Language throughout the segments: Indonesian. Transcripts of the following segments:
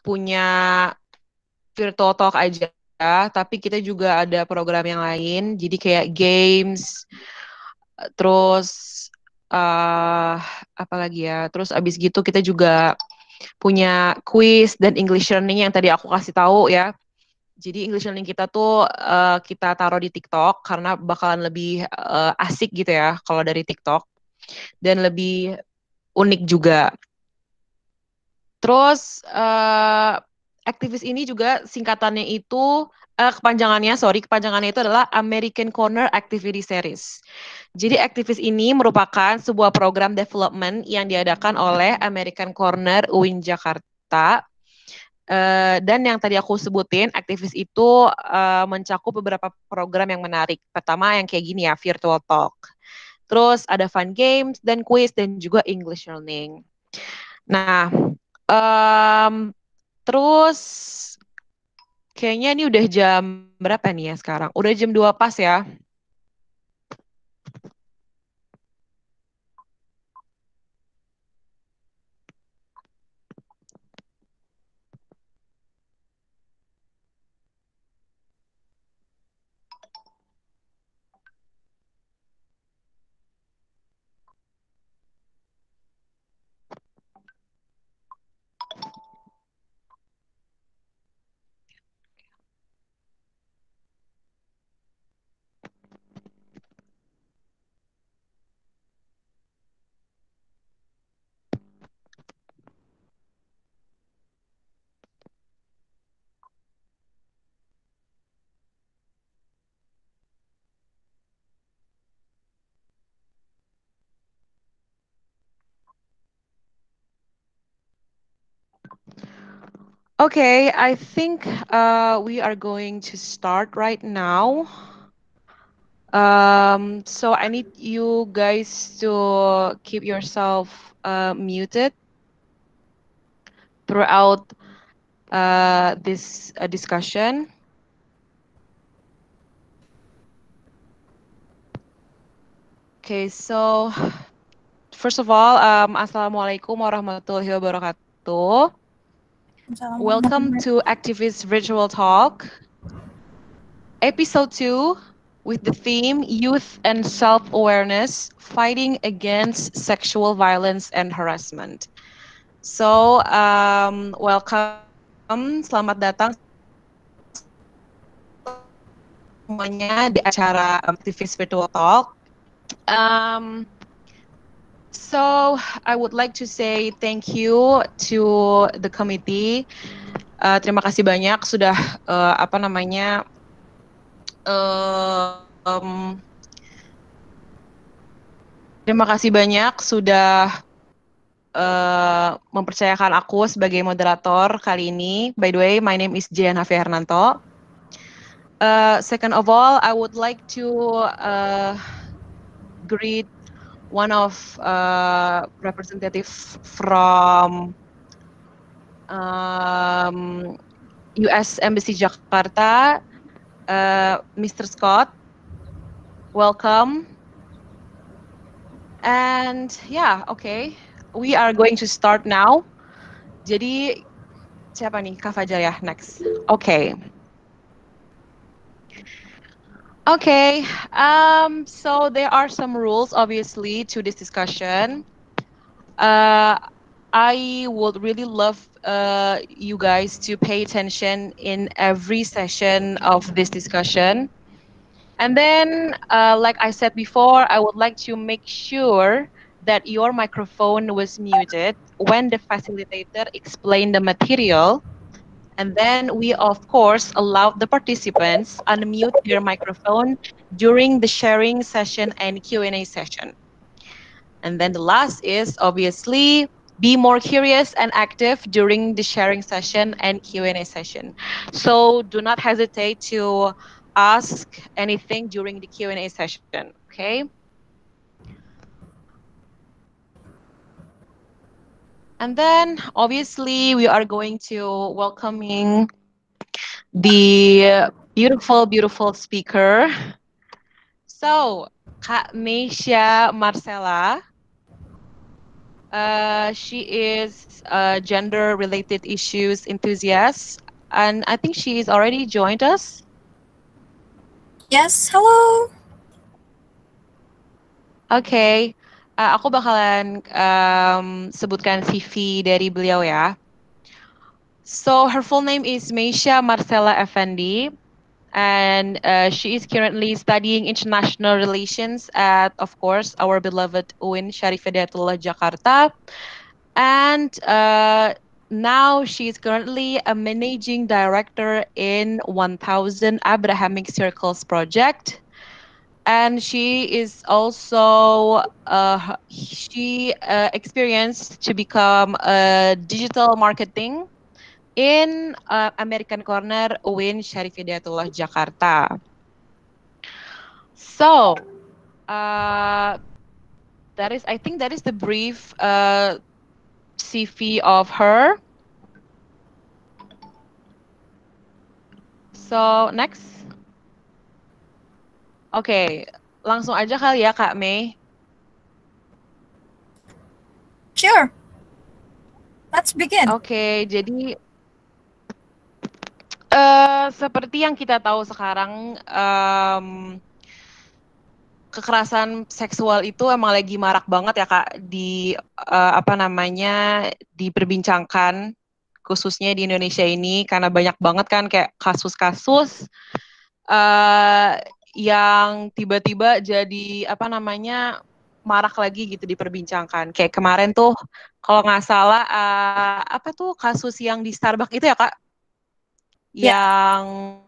punya virtual talk aja, tapi kita juga ada program yang lain. Jadi kayak games, terus apa lagi ya? Terus abis gitu kita juga punya quiz dan English learning yang tadi aku kasih tahu ya. Jadi English learning kita tuh kita taruh di TikTok karena bakalan lebih asik gitu ya kalau dari TikTok dan lebih unik juga. Terus aktivis ini juga singkatannya itu kepanjangannya itu adalah American Corner Activity Series. Jadi aktivis ini merupakan sebuah program development yang diadakan oleh American Corner UIN Jakarta. Dan yang tadi aku sebutin, aktivis itu mencakup beberapa program yang menarik. Pertama yang kayak gini ya, virtual talk. Terus ada fun games dan quiz dan juga English learning. Nah, um, terus kayaknya ini udah jam berapa nih ya sekarang? Udah jam 2 pas ya. Okay, I think we are going to start right now. So I need you guys to keep yourself muted throughout this discussion. Okay, so first of all, Assalamualaikum warahmatullahi wabarakatuh. Welcome to Activist Virtual Talk, Episode 2, with the theme Youth and Self-Awareness, Fighting Against Sexual Violence and Harassment. So, welcome, selamat datang semuanya di acara Activist Virtual Talk. So, I would like to say thank you to the committee. Terima kasih banyak sudah terima kasih banyak sudah mempercayakan aku sebagai moderator kali ini. By the way, my name is Jian Hafi Hernanto. Second of all, I would like to greet one of representative from U.S. Embassy Jakarta, Mr. Scott. Welcome. And yeah, okay. We are going to start now. Jadi siapa nih? Kak Fajar ya, next. Okay. Okay, so there are some rules, obviously, to this discussion. I would really love you guys to pay attention in every session of this discussion. And then, like I said before, I would like to make sure that your microphone was muted when the facilitator explained the material. And then we, of course, allow the participants unmute their microphone during the sharing session and Q&A session. And then the last is obviously be more curious and active during the sharing session and Q&A session. So do not hesitate to ask anything during the Q&A session, okay? And then obviously we are going to welcoming the beautiful speaker. So, Kak Meisha Marcella. She is a gender-related issues enthusiast, and I think she is already joined us. Yes, hello. Oke, aku bakalan sebutkan CV dari beliau ya. So her full name is Meisha Marcella Effendi, and she is currently studying international relations at, of course, our beloved UIN Syarif Hidayatullah Jakarta. And now she is currently a managing director in 1000 Abrahamic Circles project. And she is also she experienced to become a digital marketing in American Corner UIN Syarif Hidayatullah Jakarta. So uh, that is, I think that is the brief CV of her. So next, oke, langsung aja kali ya Kak Mei. Sure. Let's begin. Oke, jadi seperti yang kita tahu sekarang, kekerasan seksual itu emang lagi marak banget ya Kak di apa namanya, diperbincangkan khususnya di Indonesia ini karena banyak banget kan kayak kasus-kasus eh yang tiba-tiba jadi apa namanya, marak lagi gitu diperbincangkan. Kayak kemarin tuh kalau nggak salah apa tuh kasus yang di Starbucks itu ya Kak, Ya, yang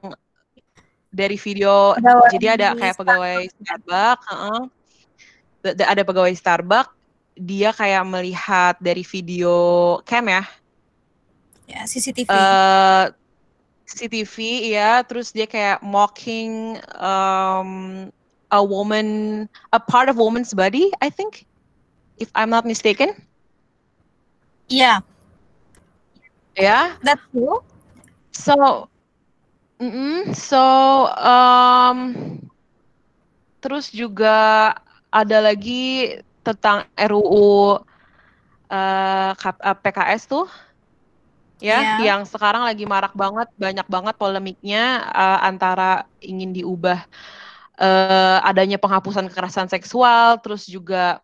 dari video, pegawai jadi ada kayak pegawai Starbucks, ada pegawai Starbucks, dia kayak melihat dari video cam ya, ya CCTV. CCTV ya, terus dia kayak mocking a woman, a part of woman's body, I think, if I'm not mistaken. Yeah, Ya, that's true. so, so terus juga ada lagi tentang RUU PKS tuh, ya, Yeah, yang sekarang lagi marak banget, banyak banget polemiknya antara ingin diubah adanya penghapusan kekerasan seksual, terus juga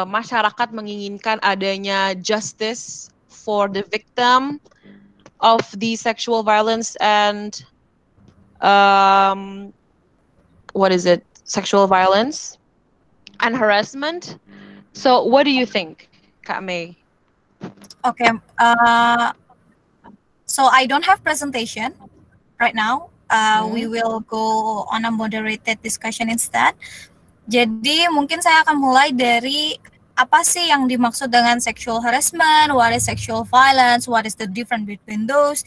masyarakat menginginkan adanya justice for the victim of the sexual violence and um, what is it? Sexual violence and harassment. So, what do you think, Kak May? okay. So I don't have presentation right now. We will go on a moderated discussion instead. Jadi mungkin saya akan mulai dari apa sih yang dimaksud dengan sexual harassment, what is sexual violence, what is the difference between those.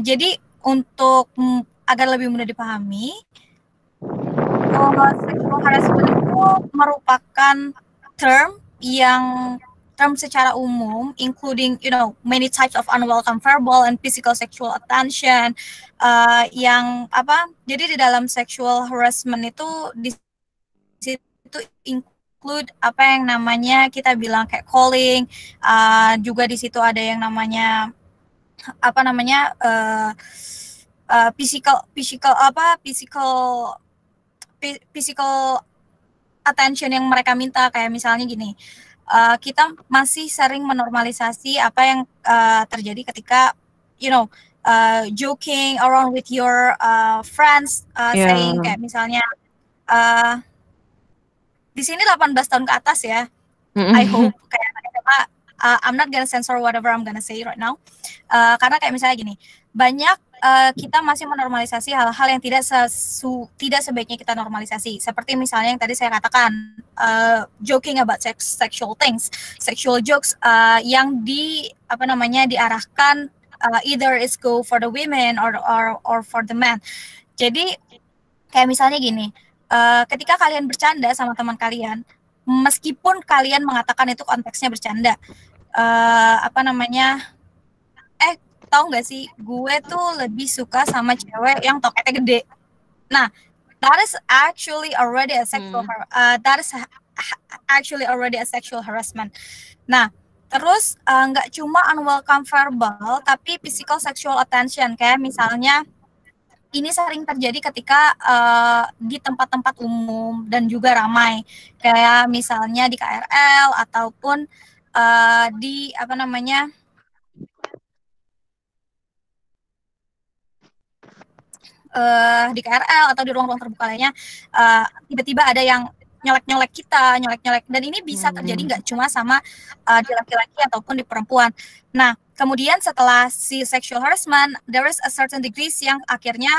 Jadi untuk agar lebih mudah dipahami, sexual harassment itu merupakan term secara umum, including many types of unwelcome verbal and physical sexual attention, yang apa? Jadi di dalam sexual harassment itu di situ include apa yang namanya kita bilang kayak calling, juga di situ ada yang namanya apa namanya physical attention yang mereka minta, kayak misalnya gini, kita masih sering menormalisasi apa yang terjadi ketika joking around with your friends, saying kayak misalnya di sini 18 tahun ke atas ya. I hope kayak I'm not gonna censor whatever I'm gonna say right now, karena kayak misalnya gini, banyak kita masih menormalisasi hal-hal yang tidak sebaiknya kita normalisasi, seperti misalnya yang tadi saya katakan, joking about sexual things, sexual jokes yang diarahkan either is go for the women or for the men. Jadi kayak misalnya gini, ketika kalian bercanda sama teman kalian, meskipun kalian mengatakan itu konteksnya bercanda, tahu nggak sih, gue tuh lebih suka sama cewek yang toketnya gede. Nah, that is actually already a sexual that is actually already a sexual harassment. Nah, terus nggak cuma unwelcome verbal, tapi physical sexual attention, kayak misalnya ini sering terjadi ketika di tempat-tempat umum dan juga ramai, kayak misalnya di KRL ataupun di apa namanya di KRL atau di ruang-ruang terbuka lainnya, tiba-tiba ada yang nyolek-nyolek kita, nyolek-nyolek, dan ini bisa terjadi nggak cuma sama di laki-laki ataupun di perempuan. Nah, kemudian setelah si sexual harassment, there is a certain degrees yang akhirnya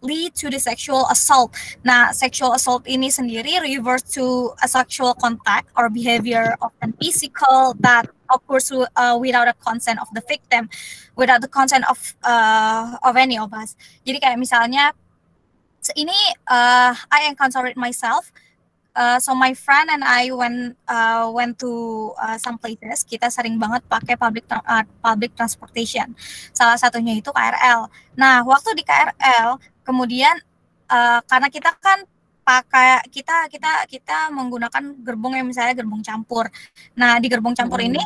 lead to the sexual assault. Nah, sexual assault ini sendiri refers to a sexual contact or behavior, often physical, that occurs without the consent of the victim, without the consent of any of us. Jadi kayak misalnya ini I encountered it myself. So my friend and I went to some places. Kita sering banget pakai public transportation. Salah satunya itu KRL. Nah, waktu di KRL, kemudian karena kita kan pakai kita menggunakan gerbong yang misalnya gerbong campur. Nah, di gerbong campur ini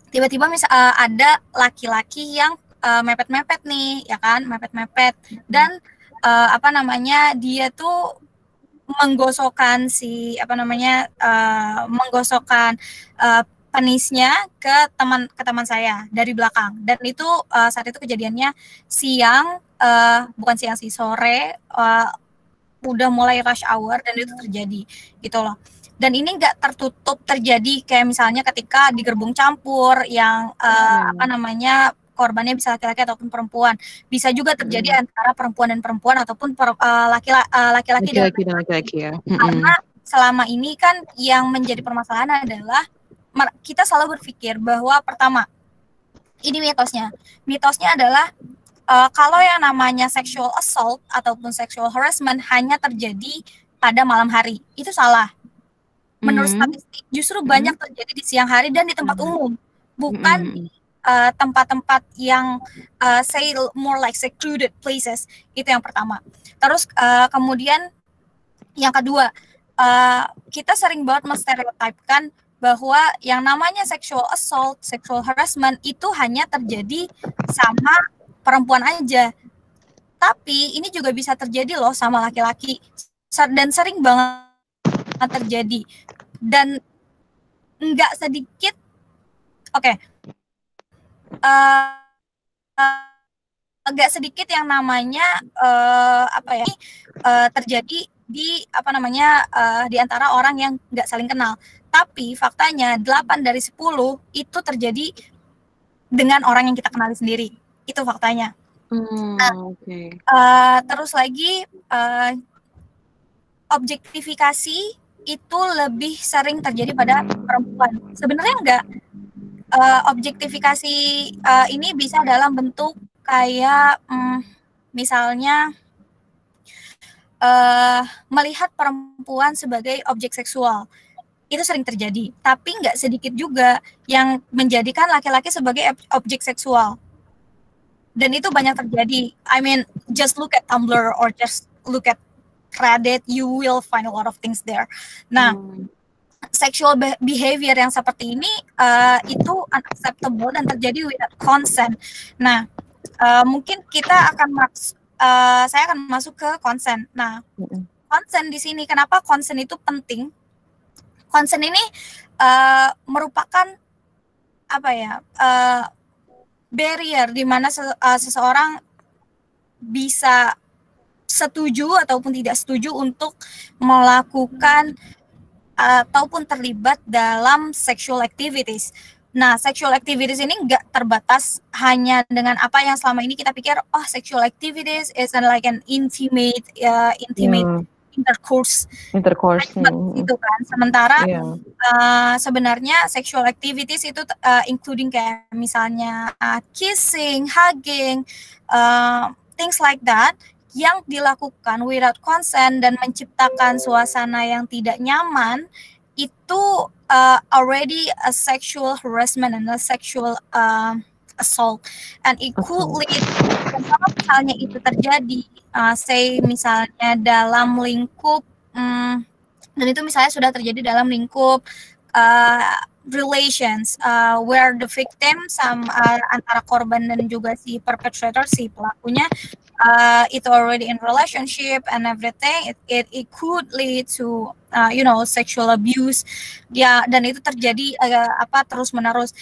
tiba-tiba ada laki-laki yang mepet-mepet nih, ya kan, mepet-mepet, dan apa namanya, dia tuh menggosokkan menggosokkan penisnya ke teman saya dari belakang, dan itu saat itu kejadiannya siang, bukan siang sih, sore, udah mulai rush hour, dan itu terjadi gitu loh. Dan ini nggak tertutup terjadi kayak misalnya ketika di gerbong campur yang apa namanya, korbannya bisa laki-laki ataupun perempuan. Bisa juga terjadi antara perempuan dan perempuan ataupun laki-laki dan laki-laki ya. Karena selama ini kan yang menjadi permasalahan adalah kita selalu berpikir bahwa pertama, ini mitosnya. Mitosnya adalah kalau yang namanya sexual assault ataupun sexual harassment hanya terjadi pada malam hari. Itu salah. Menurut statistik justru banyak terjadi di siang hari dan di tempat umum, bukan tempat-tempat yang say more like secluded places. Itu yang pertama. Terus kemudian yang kedua, kita sering banget menstereotipkan bahwa yang namanya sexual assault, sexual harassment itu hanya terjadi sama perempuan aja. Tapi ini juga bisa terjadi loh sama laki-laki, dan sering banget terjadi. Dan nggak sedikit, agak sedikit yang namanya terjadi di apa namanya di antara orang yang nggak saling kenal. Tapi faktanya 8 dari 10 itu terjadi dengan orang yang kita kenali sendiri. Itu faktanya. Terus lagi objektifikasi itu lebih sering terjadi pada perempuan. Sebenarnya enggak. Objektifikasi ini bisa dalam bentuk kayak misalnya melihat perempuan sebagai objek seksual. Itu sering terjadi, tapi nggak sedikit juga yang menjadikan laki-laki sebagai objek seksual. Dan itu banyak terjadi. I mean, just look at Tumblr or just look at Reddit, you will find a lot of things there. Nah, sexual behavior yang seperti ini itu unacceptable dan terjadi without consent. Nah, mungkin kita akan saya akan masuk ke consent. Nah, consent di sini, kenapa consent itu penting? Consent ini merupakan barrier di mana seseorang bisa setuju ataupun tidak setuju untuk melakukan ataupun terlibat dalam sexual activities. Nah, sexual activities ini nggak terbatas hanya dengan apa yang selama ini kita pikir, sexual activities is like an intimate intercourse itu kan. Sementara sebenarnya sexual activities itu including kayak misalnya kissing, hugging, things like that, yang dilakukan without consent dan menciptakan suasana yang tidak nyaman, itu already a sexual harassment and a sexual assault, and it could lead, kalau misalnya itu terjadi, say misalnya dalam lingkup Dan itu misalnya sudah terjadi dalam lingkup relations, where the victim antara korban dan juga si perpetrator, si pelakunya, itu already in relationship and everything, it could lead to sexual abuse, ya, dan itu terjadi terus menerus,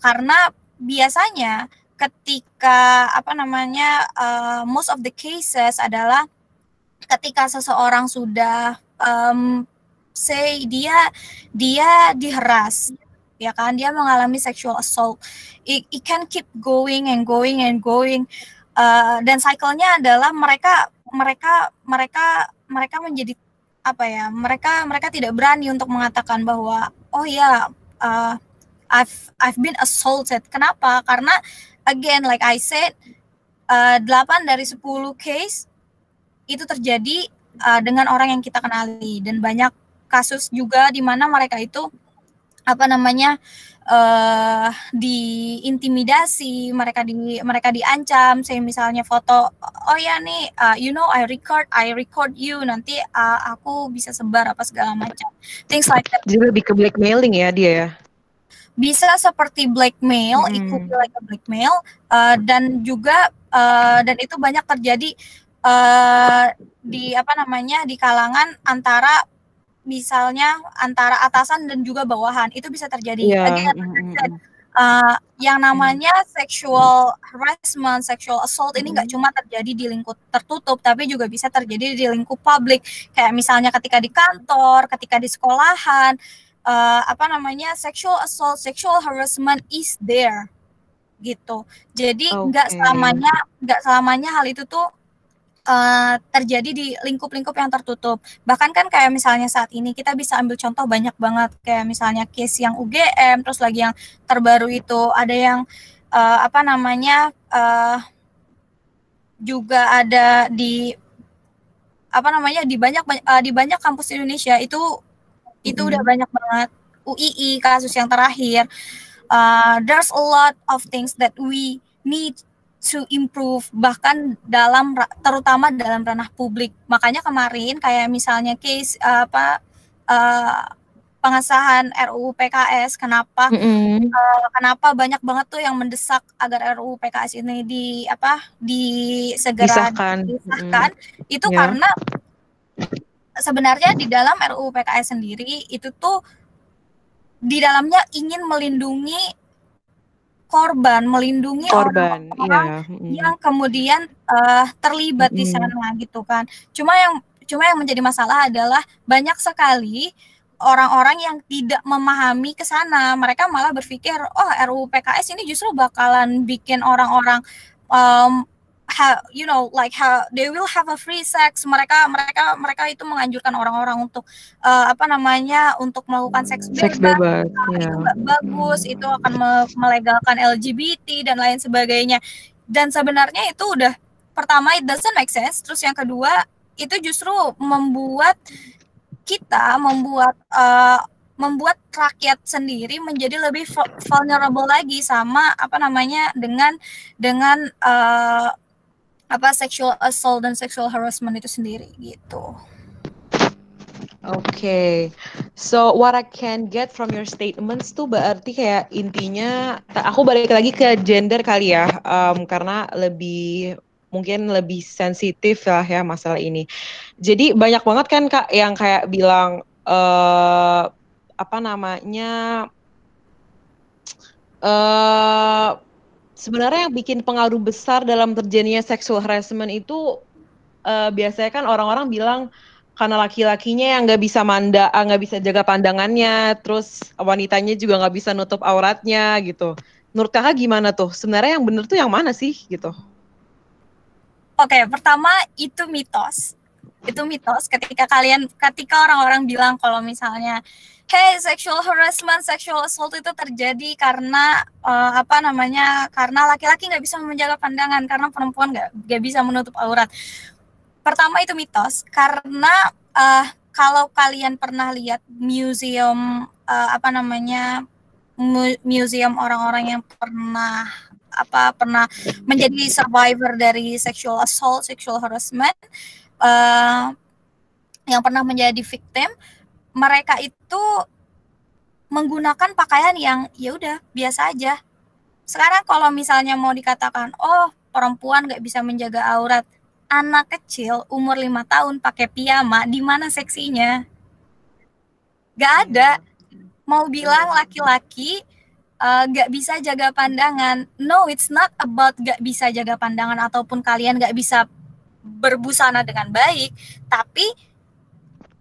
karena biasanya ketika most of the cases adalah ketika seseorang sudah say dia diheras, ya kan, dia mengalami sexual assault, it can keep going and going and going, dan cycle-nya adalah mereka menjadi mereka tidak berani untuk mengatakan bahwa oh ya, I've been assaulted. Kenapa? Karena again, like I said, 8 dari 10 case itu terjadi dengan orang yang kita kenali, dan banyak kasus juga di mana mereka itu diintimidasi, mereka diancam, saya misalnya foto, oh ya nih, I record you, nanti aku bisa sebar apa segala macam, things like that. Jadi lebih ke blackmailing ya dia ya? Bisa seperti blackmail, it could be like a blackmail, dan juga dan itu banyak terjadi di kalangan misalnya antara atasan dan juga bawahan, itu bisa terjadi. Again, yang namanya sexual harassment, sexual assault ini nggak cuma terjadi di lingkup tertutup, tapi juga bisa terjadi di lingkup publik, kayak misalnya ketika di kantor, ketika di sekolahan, sexual assault, sexual harassment is there, gitu. Jadi nggak selamanya hal itu tuh terjadi di lingkup-lingkup yang tertutup. Bahkan kan kayak misalnya saat ini kita bisa ambil contoh banyak banget, kayak misalnya case yang UGM, terus lagi yang terbaru itu ada yang juga ada di di banyak kampus di Indonesia, itu udah banyak banget. UII kasus yang terakhir, there's a lot of things that we need to improve, bahkan terutama dalam ranah publik. Makanya kemarin kayak misalnya case pengesahan RUU PKS, kenapa banyak banget tuh yang mendesak agar RUU PKS ini disegera disahkan. Itu karena sebenarnya di dalam RUU PKS sendiri itu tuh di dalamnya ingin melindungi korban, melindungi orang-orang yang kemudian terlibat di sana, gitu kan. Cuma yang menjadi masalah adalah banyak sekali orang-orang yang tidak memahami ke sana. Mereka malah berpikir, oh RUU PKS ini justru bakalan bikin orang-orang they will have a free sex. Mereka itu menganjurkan orang-orang untuk untuk melakukan seks bebas. Itu nggak bagus, itu akan melegalkan LGBT dan lain sebagainya. Dan sebenarnya itu udah, pertama it doesn't make sense, terus yang kedua itu justru membuat rakyat sendiri menjadi lebih vulnerable lagi sama dengan sexual assault dan sexual harassment itu sendiri, gitu. Okay, so what I can get from your statements tuh berarti kayak intinya, aku balik lagi ke gender kali ya, karena mungkin lebih sensitif lah ya masalah ini. Jadi banyak banget kan Kak yang kayak bilang sebenarnya yang bikin pengaruh besar dalam terjadinya sexual harassment itu biasanya kan orang-orang bilang karena laki-lakinya yang nggak bisa jaga pandangannya, terus wanitanya juga nggak bisa nutup auratnya gitu. Menurut Kakak gimana tuh? Sebenarnya yang bener tuh yang mana sih gitu? Oke, pertama itu mitos. Itu mitos ketika orang-orang bilang kalau misalnya hey, sexual harassment, sexual assault itu terjadi karena karena laki-laki nggak bisa menjaga pandangan, karena perempuan nggak bisa menutup aurat. Pertama itu mitos, karena kalau kalian pernah lihat museum museum orang-orang yang pernah menjadi survivor dari sexual assault, sexual harassment, yang pernah menjadi victim, mereka itu menggunakan pakaian yang ya udah biasa aja. Sekarang kalau misalnya mau dikatakan, oh perempuan nggak bisa menjaga aurat, anak kecil umur 5 tahun pakai piyama, di mana seksinya? Gak ada. Mau bilang laki-laki gak bisa jaga pandangan. No, it's not about gak bisa jaga pandangan ataupun kalian gak bisa berbusana dengan baik, tapi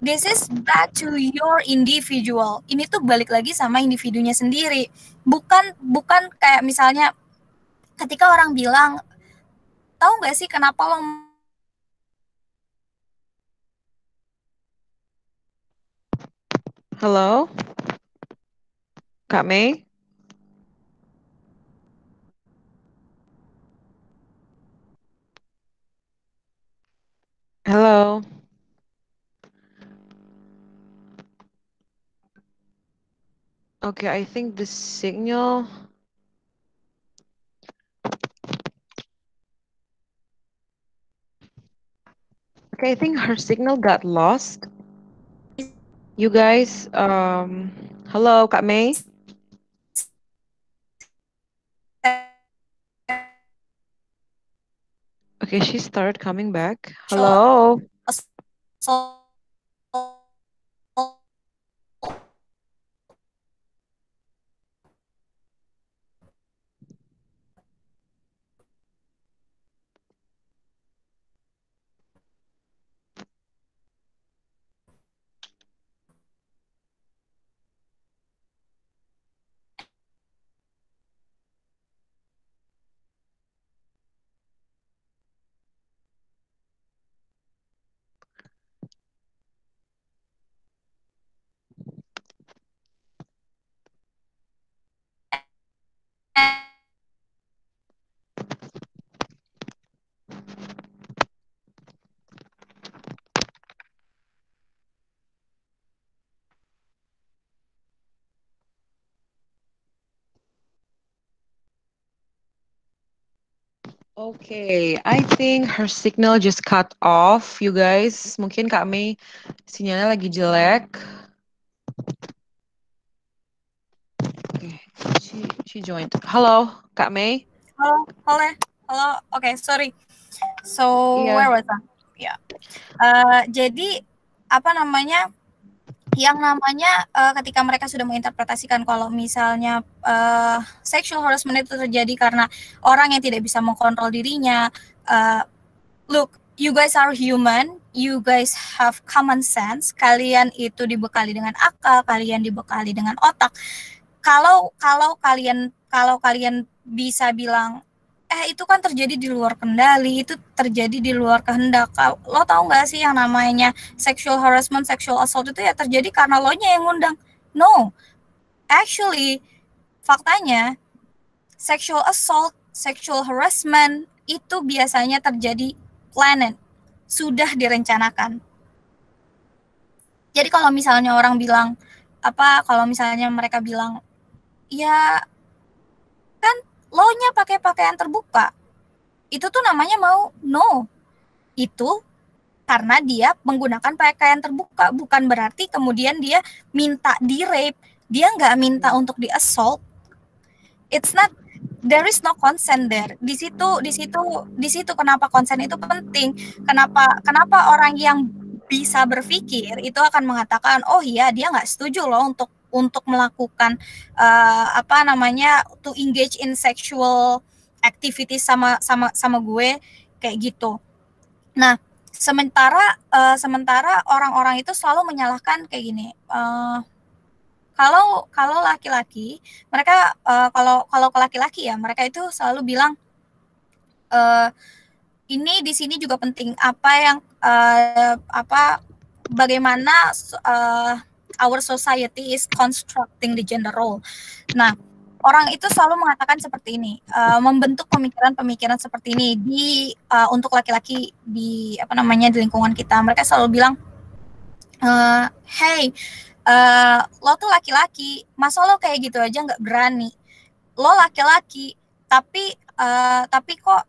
this is back to your individual. Ini tuh balik lagi sama individunya sendiri. Bukan kayak misalnya ketika orang bilang, tahu nggak sih kenapa lo Halo, Kak Mei? Hello. Okay, I think the signal. Okay, I think her signal got lost. You guys, hello, Kak Mei? Okay, she started coming back. Hello? Okay, I think her signal just cut off, you guys. Mungkin Kak Mei sinyalnya lagi jelek. Okay, she joined. Halo, Kak Mei. Halo. Okay, sorry. So where was I? Ya. Jadi apa namanya? Yang namanya ketika mereka sudah menginterpretasikan kalau misalnya sexual harassment itu terjadi karena orang yang tidak bisa mengkontrol dirinya. Look, you guys are human, you guys have common sense. Kalian itu dibekali dengan akal, kalian dibekali dengan otak. Kalau kalian bisa bilang itu kan terjadi di luar kendali, itu terjadi di luar kehendak. Lo tahu nggak sih yang namanya sexual harassment, sexual assault itu ya terjadi karena lo nya yang ngundang? No, actually faktanya sexual assault, sexual harassment itu biasanya terjadi planned, sudah direncanakan. Jadi kalau misalnya orang bilang kalau misalnya mereka bilang ya kan lo nya pakai pakaian terbuka, itu tuh namanya mau? No, itu karena dia menggunakan pakaian terbuka, bukan berarti kemudian dia minta di rape, dia nggak minta untuk di assault. It's not, there is no consent there. Di situ kenapa konsen itu penting. Kenapa orang yang bisa berpikir itu akan mengatakan, oh iya dia nggak setuju loh untuk melakukan to engage in sexual activity sama gue kayak gitu. Nah, sementara orang-orang itu selalu menyalahkan kayak gini. Kalau laki-laki, mereka kalau ke laki-laki ya, mereka itu selalu bilang ini di sini juga penting bagaimana our society is constructing the gender role. Nah, orang itu selalu mengatakan seperti ini, membentuk pemikiran-pemikiran seperti ini untuk laki-laki di di lingkungan kita. Mereka selalu bilang, hey, lo tuh laki-laki, masa lo kayak gitu aja nggak berani? Lo laki-laki, tapi kok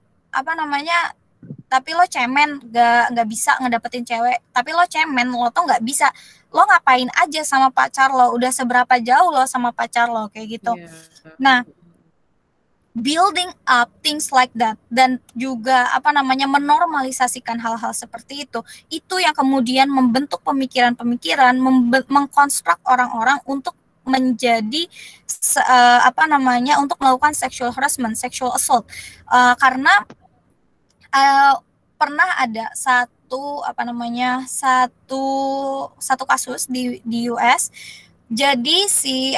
tapi lo cemen, nggak bisa ngedapetin cewek, tapi lo cemen, lo tuh nggak bisa, lo ngapain aja sama pacar lo, udah seberapa jauh lo sama pacar lo, kayak gitu. Nah, building up things like that, dan juga menormalisasikan hal-hal seperti itu yang kemudian membentuk pemikiran-pemikiran, mengkonstruk orang-orang untuk menjadi untuk melakukan sexual harassment, sexual assault, karena pernah ada satu kasus di US. Jadi si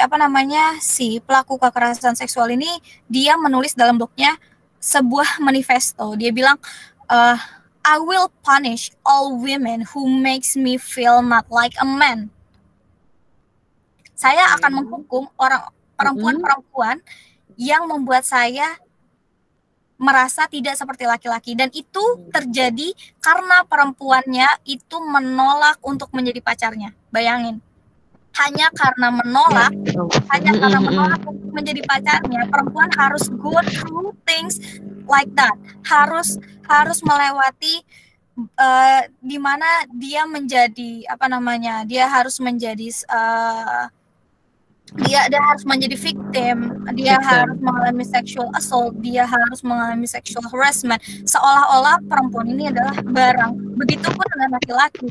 pelaku kekerasan seksual ini, dia menulis dalam blognya sebuah manifesto. Dia bilang, I will punish all women who makes me feel not like a man. Saya akan menghukum perempuan-perempuan yang membuat saya merasa tidak seperti laki-laki, dan itu terjadi karena perempuannya itu menolak untuk menjadi pacarnya. Bayangin, hanya karena menolak untuk menjadi pacarnya, perempuan harus go through things like that, harus melewati di mana dia menjadi dia harus menjadi dia harus menjadi victim, dia harus mengalami sexual assault, dia harus mengalami sexual harassment, seolah-olah perempuan ini adalah barang. Begitupun dengan laki-laki.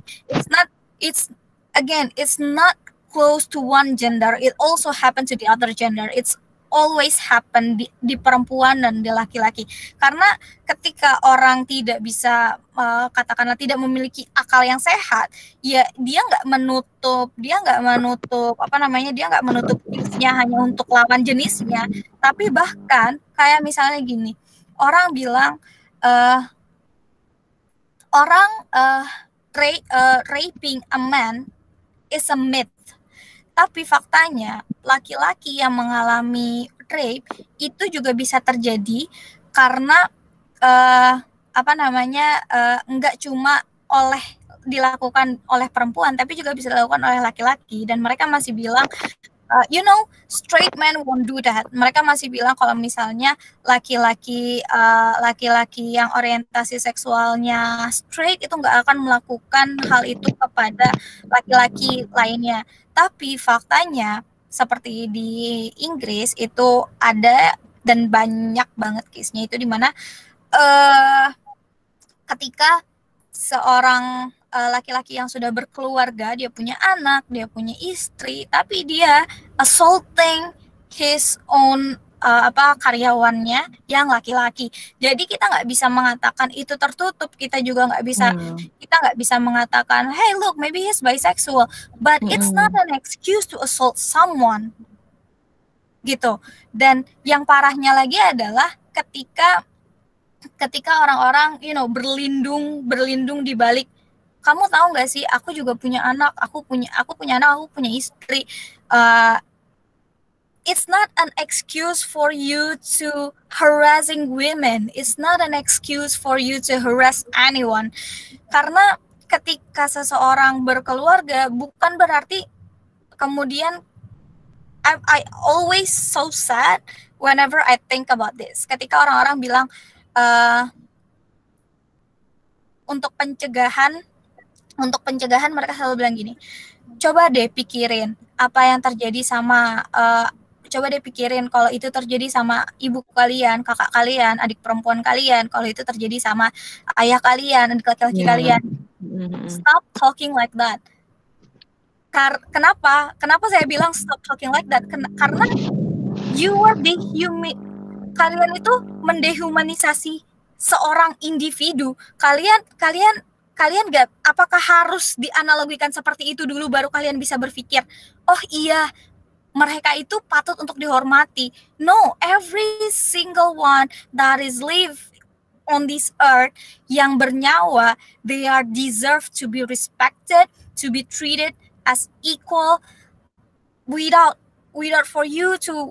It's not close to one gender, it also happen to the other gender. It's always happen di perempuan dan di laki-laki. Karena ketika orang tidak bisa katakanlah tidak memiliki akal yang sehat, ya dia nggak menutup dirinya hanya untuk lawan jenisnya, tapi bahkan kayak misalnya gini, orang bilang raping a man is a myth. Tapi faktanya laki-laki yang mengalami rape itu juga bisa terjadi karena nggak cuma dilakukan oleh perempuan, tapi juga bisa dilakukan oleh laki-laki. Dan mereka masih bilang, straight men won't do that. Mereka masih bilang kalau misalnya laki-laki yang orientasi seksualnya straight itu nggak akan melakukan hal itu kepada laki-laki lainnya. Tapi faktanya seperti di Inggris itu ada, dan banyak banget case-nya itu, dimana ketika seorang laki-laki yang sudah berkeluarga, dia punya anak, dia punya istri, tapi dia assaulting his own karyawannya yang laki-laki. Jadi kita nggak bisa mengatakan itu tertutup. Kita juga nggak bisa mengatakan, hey look, maybe he's bisexual, but it's not an excuse to assault someone, gitu. Dan yang parahnya lagi adalah ketika orang-orang berlindung di balik, kamu tahu nggak sih, aku juga punya anak, aku punya istri. It's not an excuse for you to harassing women. It's not an excuse for you to harass anyone. Karena ketika seseorang berkeluarga, bukan berarti kemudian I always so sad whenever I think about this. Ketika orang-orang bilang untuk pencegahan mereka selalu bilang gini, coba deh pikirin apa yang terjadi sama coba deh pikirin kalau itu terjadi sama ibu kalian, kakak kalian, adik perempuan kalian, kalau itu terjadi sama ayah kalian, adik laki-laki kalian. Stop talking like that. Kenapa saya bilang stop talking like that? Karena kalian itu mendehumanisasi seorang individu. Kalian nggak, apakah harus dianalogikan seperti itu dulu baru kalian bisa berpikir, oh iya, mereka itu patut untuk dihormati? No, every single one that is live on this earth yang bernyawa, they are deserve to be respected, to be treated as equal, without for you to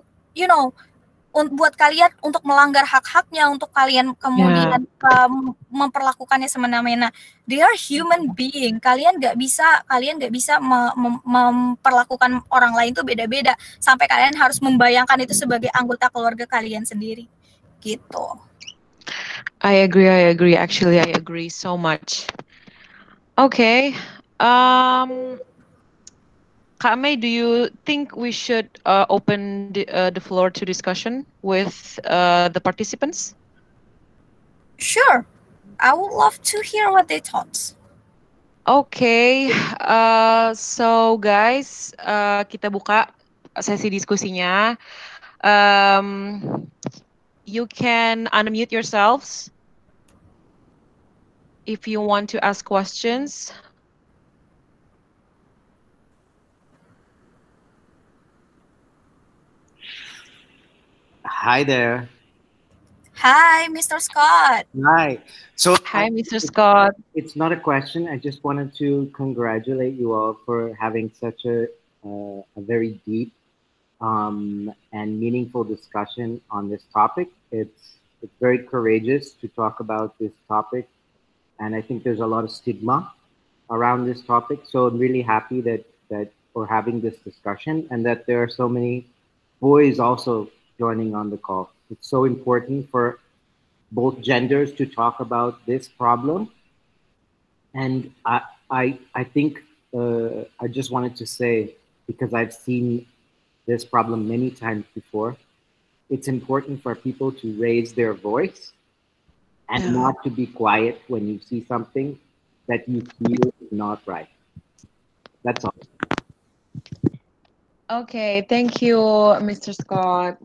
buat kalian untuk melanggar hak-haknya, untuk kalian kemudian memperlakukannya semena-mena. They are human being. Kalian nggak bisa memperlakukan orang lain tuh beda-beda sampai kalian harus membayangkan itu sebagai anggota keluarga kalian sendiri, gitu. I agree. Actually, I agree so much. Okay. Kak Mei, do you think we should open the floor to discussion with the participants? Sure. I would love to hear what they thought. Okay, so guys, kita buka sesi diskusinya. You can unmute yourselves if you want to ask questions. Hi there. Hi, Mr. Scott. Hi. So Hi, Mr. Scott. It's not a question. I just wanted to congratulate you all for having such a very deep and meaningful discussion on this topic. It's very courageous to talk about this topic, and I think there's a lot of stigma around this topic. So I'm really happy that we're having this discussion and that there are so many boys also joining on the call. It's so important for both genders to talk about this problem. And I think I just wanted to say, because I've seen this problem many times before, it's important for people to raise their voice and not to be quiet when you see something that you feel is not right. That's all. Okay, thank you, Mr. Scott.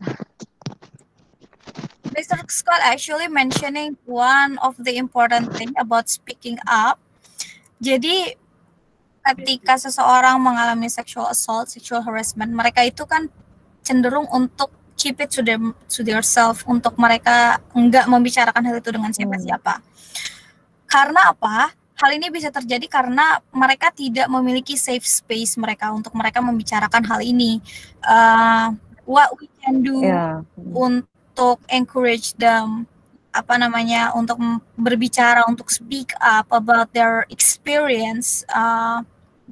Mr. Scott actually mentioning one of the important thing about speaking up. Jadi ketika seseorang mengalami sexual assault, sexual harassment, mereka itu kan cenderung untuk keep it to themselves, untuk mereka enggak membicarakan hal itu dengan siapa-siapa. Karena apa? Hal ini bisa terjadi karena mereka tidak memiliki safe space mereka untuk mereka membicarakan hal ini. What we can do untuk encourage them, untuk berbicara, untuk speak up about their experience,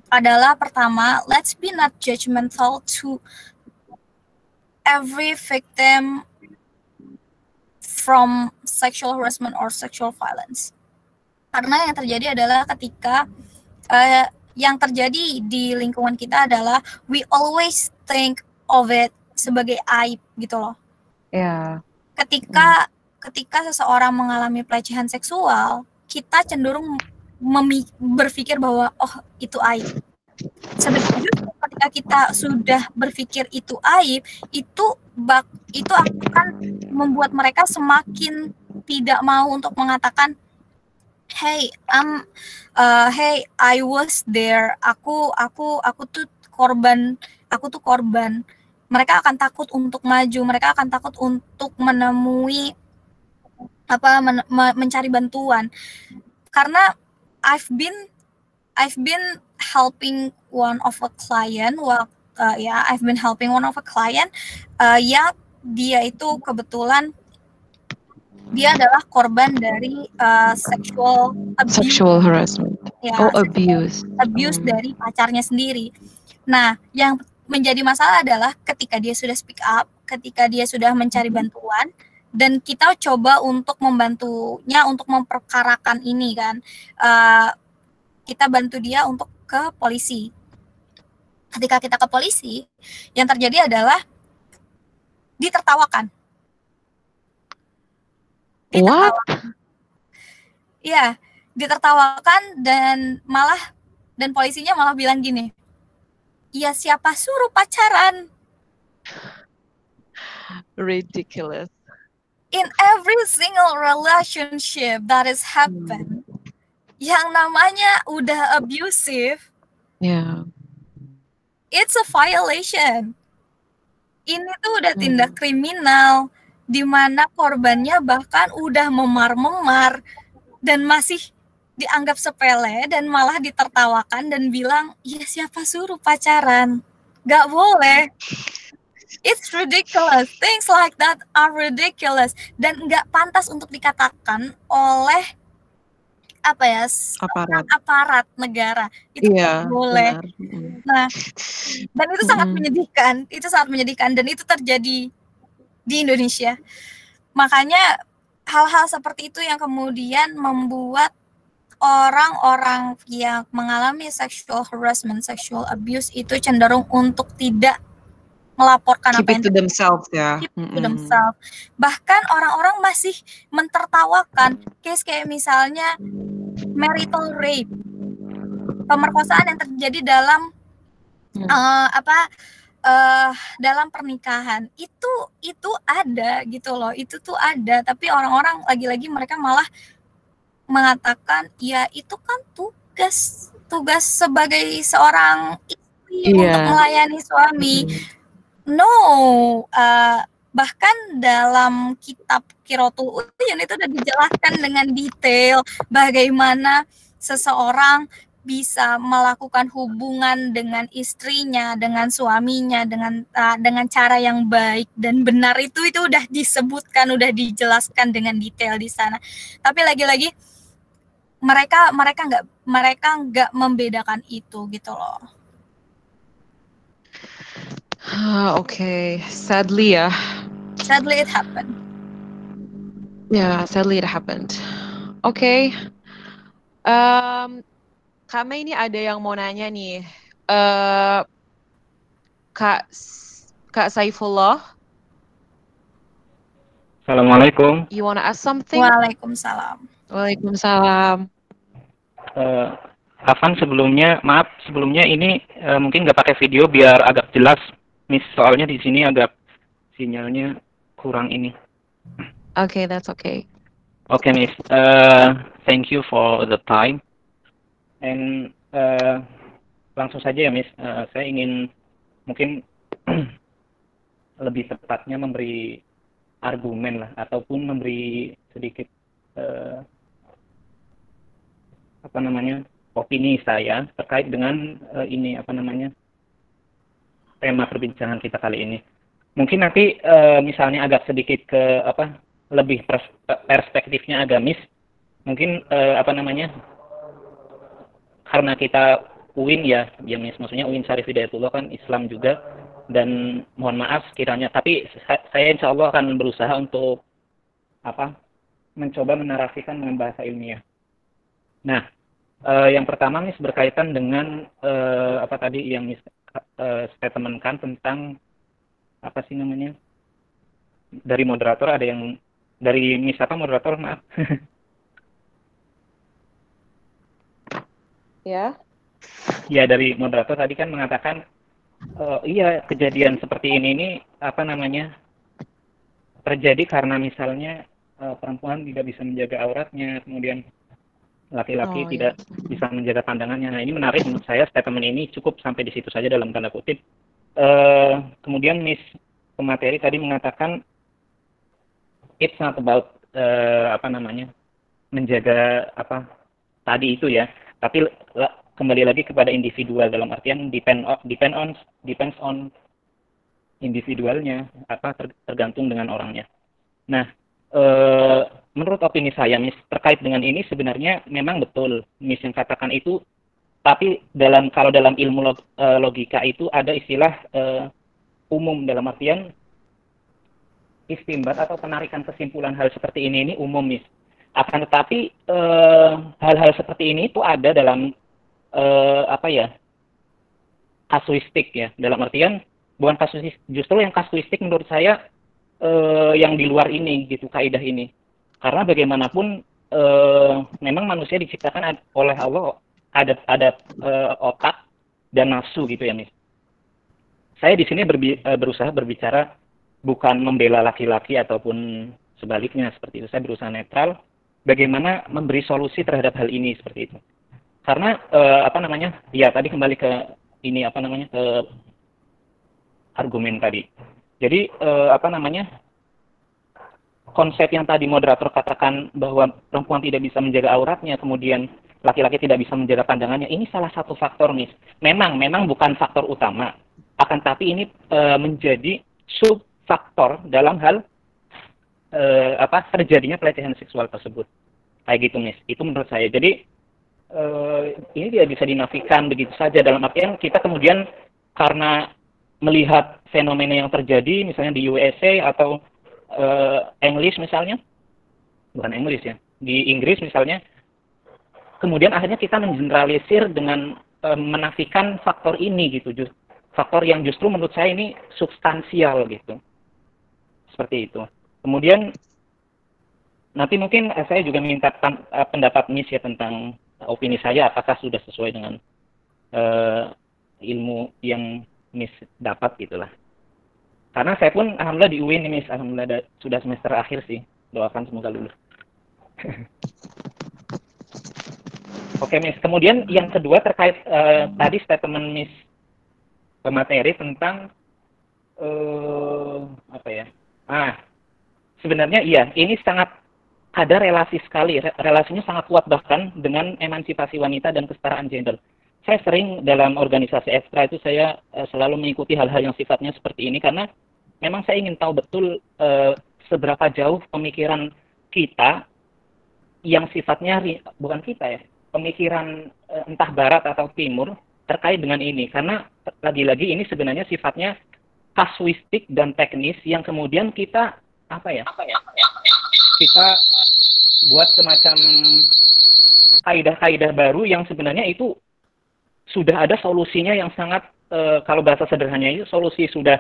adalah pertama, let's be not judgmental to every victim from sexual harassment or sexual violence. Karena yang terjadi adalah ketika yang terjadi di lingkungan kita adalah we always think of it sebagai aib gitu loh. Ketika seseorang mengalami pelecehan seksual, kita cenderung berpikir bahwa oh itu aib. Sebenarnya ketika kita sudah berpikir itu aib, itu akan membuat mereka semakin tidak mau untuk mengatakan hey, I was there. Aku tuh korban. Mereka akan takut untuk maju. Mereka akan takut untuk menemui mencari bantuan. Karena I've been helping one of a client. I've been helping one of a client. Yang dia itu kebetulan dia adalah korban dari sexual harassment. Abuse dari pacarnya sendiri. Nah, yang menjadi masalah adalah ketika dia sudah speak up, ketika dia sudah mencari bantuan, dan kita coba untuk membantunya untuk memperkarakan ini kan. Kita bantu dia untuk ke polisi. Ketika kita ke polisi, yang terjadi adalah ditertawakan. Iya, ditertawakan dan polisinya malah bilang gini, ya siapa suruh pacaran? Ridiculous. In every single relationship that is happen, yang namanya udah abusive, it's a violation. Ini tuh udah tindak kriminal, di mana korbannya bahkan udah memar-memar dan masih dianggap sepele dan malah ditertawakan dan bilang, ya siapa suruh pacaran? Gak boleh. It's ridiculous. Things like that are ridiculous. Dan gak pantas untuk dikatakan oleh aparat negara. Itu gak boleh. Benar. Nah, dan itu sangat menyedihkan. Itu sangat menyedihkan dan itu terjadi di Indonesia. Makanya hal-hal seperti itu yang kemudian membuat orang-orang yang mengalami sexual harassment, sexual abuse itu cenderung untuk tidak melaporkan Keep apa it yang to themselves ya. keep to themselves. Bahkan orang-orang masih mentertawakan case kayak misalnya marital rape, pemerkosaan yang terjadi dalam dalam pernikahan itu ada gitu loh, itu tuh ada, tapi orang-orang lagi-lagi mereka malah mengatakan ya itu kan tugas sebagai seorang istri untuk melayani suami. No, bahkan dalam kitab Qiratul Uyun itu udah dijelaskan dengan detail bagaimana seseorang bisa melakukan hubungan dengan istrinya, dengan suaminya, dengan cara yang baik dan benar, itu udah disebutkan, udah dijelaskan dengan detail di sana. Tapi lagi-lagi mereka nggak membedakan itu gitu loh. Okay, sadly ya. Sadly it happened. Yeah, sadly it happened. Okay. Kami ini ada yang mau nanya nih. Kak Saifullah. Assalamualaikum. You wanna ask something? Waalaikumsalam. Waalaikumsalam. Afan, maaf sebelumnya ini mungkin nggak pakai video biar agak jelas, Miss, soalnya di sini agak sinyalnya kurang ini. Okay, that's okay. Okay, Miss. Thank you for the time. And langsung saja ya, Miss. Saya ingin mungkin lebih tepatnya memberi argumen lah, ataupun memberi sedikit opini saya terkait dengan tema perbincangan kita kali ini. Mungkin nanti misalnya agak sedikit lebih perspektifnya agamis. Mungkin karena kita UIN ya Miss, maksudnya UIN Syarif Hidayatullah kan Islam juga, dan mohon maaf kiranya, tapi saya insya Allah akan berusaha untuk mencoba menarasikan dengan bahasa ilmiah. Nah, yang pertama Miss berkaitan dengan tadi yang Miss statementkan tentang dari moderator, ada yang dari Miss moderator, maaf. Ya. Ya, dari moderator tadi kan mengatakan iya, kejadian seperti ini terjadi karena misalnya perempuan tidak bisa menjaga auratnya, kemudian laki-laki tidak bisa menjaga pandangannya. Nah, ini menarik menurut saya, statement ini cukup sampai di situ saja dalam tanda kutip. Kemudian Miss pemateri tadi mengatakan it's not about menjaga tadi itu ya, tapi kembali lagi kepada individual, dalam artian depends on individualnya, tergantung dengan orangnya. Nah, menurut opini saya, Miss, terkait dengan ini sebenarnya memang betul Miss yang katakan itu, tapi kalau dalam ilmu logika itu ada istilah umum, dalam artian istimbat atau penarikan kesimpulan hal seperti ini umum, Miss. Akan tetapi hal-hal seperti ini itu ada dalam kasuistik ya, dalam artian bukan kasuistik, justru yang kasuistik menurut saya yang di luar ini gitu, kaidah ini, karena bagaimanapun memang manusia diciptakan oleh Allah ada otak dan nafsu gitu ya, Miss. Saya di sini berusaha berbicara bukan membela laki-laki ataupun sebaliknya seperti itu. Saya berusaha netral, bagaimana memberi solusi terhadap hal ini seperti itu. Karena ya tadi kembali ke ini ke argumen tadi. Jadi konsep yang tadi moderator katakan bahwa perempuan tidak bisa menjaga auratnya, kemudian laki-laki tidak bisa menjaga pandangannya, ini salah satu faktor, Miss. Memang bukan faktor utama, akan tapi ini menjadi subfaktor dalam hal terjadinya pelecehan seksual tersebut. Kayak gitu, Miss. Itu menurut saya. Jadi ini tidak bisa dinafikan begitu saja, dalam artian kita kemudian karena melihat fenomena yang terjadi misalnya di USA atau English misalnya, bukan English ya, di Inggris misalnya, kemudian akhirnya kita mengeneralisir dengan menafikan faktor ini gitu, faktor yang justru menurut saya ini substansial gitu, seperti itu. Kemudian nanti mungkin saya juga minta pendapat Miss ya tentang opini saya, apakah sudah sesuai dengan ilmu yang Miss dapat gitulah. Karena saya pun alhamdulillah di UIN nih Miss, alhamdulillah sudah semester akhir sih. Doakan semoga lulus. Oke Miss, kemudian yang kedua terkait tadi statement Miss pemateri tentang apa ya? Sebenarnya iya, ini sangat ada relasi sekali, relasinya sangat kuat bahkan dengan emansipasi wanita dan kesetaraan gender. Saya sering dalam organisasi ekstra itu saya selalu mengikuti hal-hal yang sifatnya seperti ini karena memang saya ingin tahu betul seberapa jauh pemikiran kita yang sifatnya bukan kita ya, pemikiran entah barat atau timur terkait dengan ini. Karena lagi-lagi ini sebenarnya sifatnya kasuistik dan teknis yang kemudian kita kita buat semacam kaidah-kaidah baru yang sebenarnya itu sudah ada solusinya yang sangat kalau bahasa sederhananya itu solusi sudah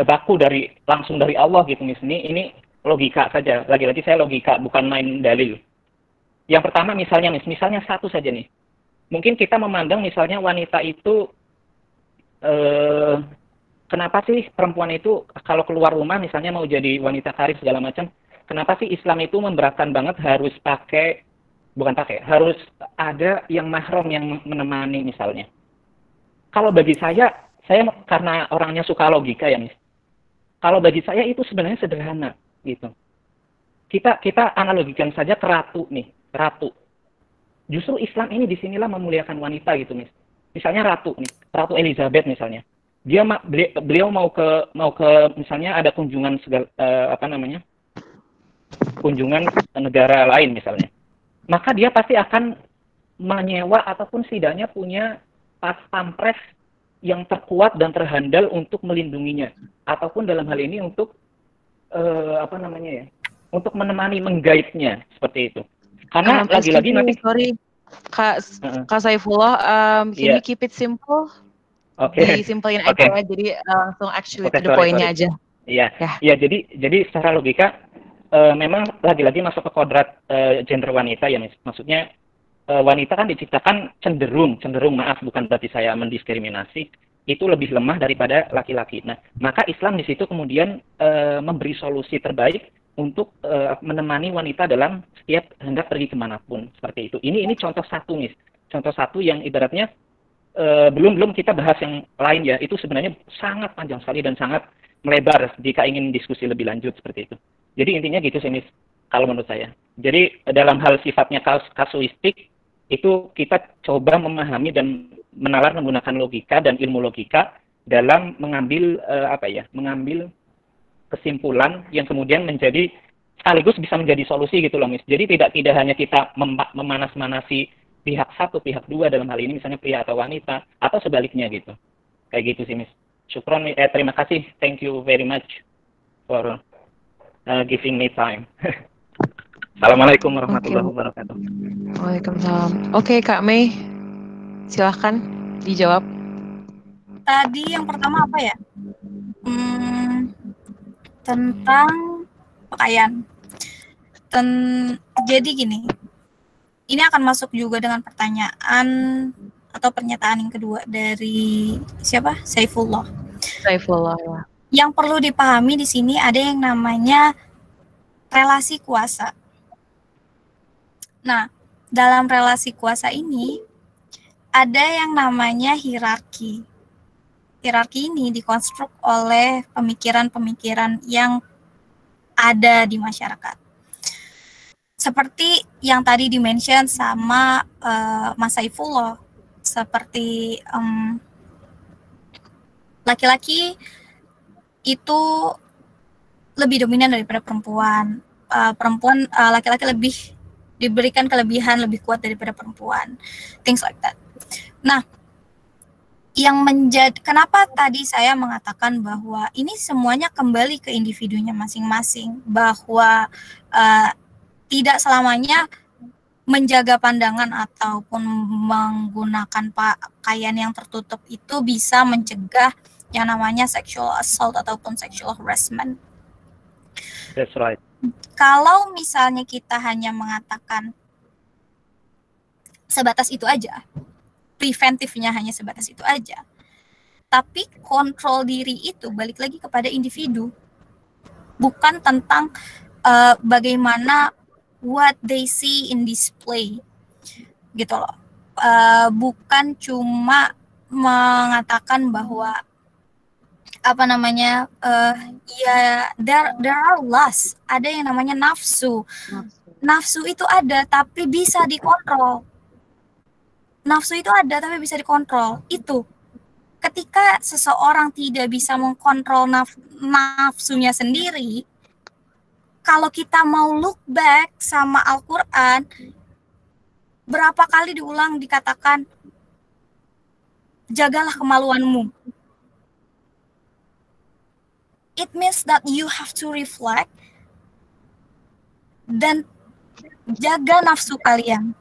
baku langsung dari Allah gitu Miss. Ini logika saja. Lagi-lagi saya logika bukan main dalil. Yang pertama misalnya satu saja nih. Mungkin kita memandang misalnya wanita itu kenapa sih perempuan itu kalau keluar rumah misalnya mau jadi wanita karir segala macam, kenapa sih Islam itu memberatkan banget harus harus ada yang mahram yang menemani misalnya. Kalau bagi saya karena orangnya suka logika ya, Miss. Kalau bagi saya itu sebenarnya sederhana gitu. Kita analogikan saja ke ratu. Justru Islam ini disinilah memuliakan wanita gitu, Miss. Misalnya Ratu Elizabeth misalnya. Beliau mau ke misalnya ada kunjungan kunjungan negara lain misalnya. Maka dia pasti akan menyewa ataupun setidaknya punya pas pampres yang terkuat dan terhandal untuk melindunginya, ataupun dalam hal ini untuk untuk menemani, mengguide-nya seperti itu. Karena lagi-lagi nanti Kak Saifullah, can you keep it simple? Oke. Disimpelin aja, jadi langsung to the point-nya aja. Iya, jadi secara logika memang lagi-lagi masuk ke kodrat gender wanita ya, maksudnya wanita kan diciptakan cenderung maaf bukan berarti saya mendiskriminasi, itu lebih lemah daripada laki-laki. Nah, maka Islam di situ kemudian memberi solusi terbaik untuk menemani wanita dalam setiap hendak pergi kemanapun seperti itu. Ini contoh satu, Miss. Contoh satu yang ibaratnya belum kita bahas yang lain ya. Itu sebenarnya sangat panjang sekali dan sangat melebar jika ingin diskusi lebih lanjut seperti itu. Jadi intinya gitu sih, Miss, kalau menurut saya. Jadi dalam hal sifatnya kasuistik, itu kita coba memahami dan menalar menggunakan logika dan ilmu logika dalam mengambil mengambil kesimpulan yang kemudian menjadi sekaligus bisa menjadi solusi gitu loh, Miss. Jadi tidak hanya kita memanas-manasi pihak satu, pihak dua dalam hal ini misalnya pria atau wanita atau sebaliknya gitu. Kayak gitu sih, Miss. Syukron, terima kasih. Thank you very much for giving me time. Assalamualaikum warahmatullahi wabarakatuh. Waalaikumsalam. Oke, Kak Mei, silahkan dijawab. Tadi yang pertama apa ya? Tentang pakaian. Jadi gini, ini akan masuk juga dengan pertanyaan atau pernyataan yang kedua dari siapa? Saifullah ya. Yang perlu dipahami di sini ada yang namanya relasi kuasa. Nah, dalam relasi kuasa ini ada yang namanya hierarki. Hierarki ini dikonstruk oleh pemikiran-pemikiran yang ada di masyarakat. Seperti yang tadi dimention sama Mas Saifullah, seperti laki-laki itu lebih dominan daripada perempuan. Laki-laki lebih diberikan kelebihan lebih kuat daripada perempuan. Things like that. Nah, Kenapa tadi saya mengatakan bahwa ini semuanya kembali ke individunya masing-masing, bahwa tidak selamanya menjaga pandangan ataupun menggunakan pakaian yang tertutup itu bisa mencegah yang namanya sexual assault ataupun sexual harassment. That's right. Kalau misalnya kita hanya mengatakan sebatas itu aja, preventifnya hanya sebatas itu aja, tapi kontrol diri itu balik lagi kepada individu, bukan tentang bagaimana what they see in display, gitu loh. Bukan cuma mengatakan bahwa ya there are lust, ada yang namanya nafsu. Nafsu itu ada tapi bisa dikontrol. Nafsu itu ada tapi bisa dikontrol. Itu ketika seseorang tidak bisa mengkontrol nafsunya sendiri, kalau kita mau look back sama Al-Quran, berapa kali diulang dikatakan, jagalah kemaluanmu. It means that you have to reflect dan jaga nafsu kalian.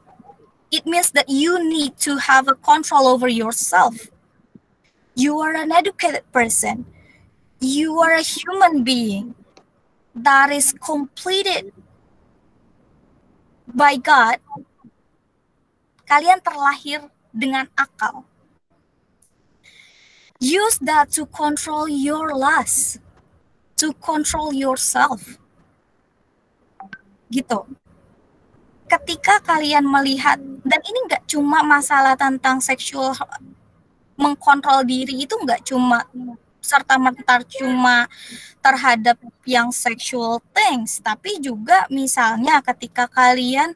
It means that you need to have a control over yourself. You are an educated person. You are a human being that is completed by God. Kalian terlahir dengan akal. Use that to control your lust, to control yourself. Gitu. Ketika kalian melihat, dan ini nggak cuma masalah tentang seksual, mengkontrol diri itu nggak cuma serta-merta cuma terhadap yang sexual things, tapi juga misalnya ketika kalian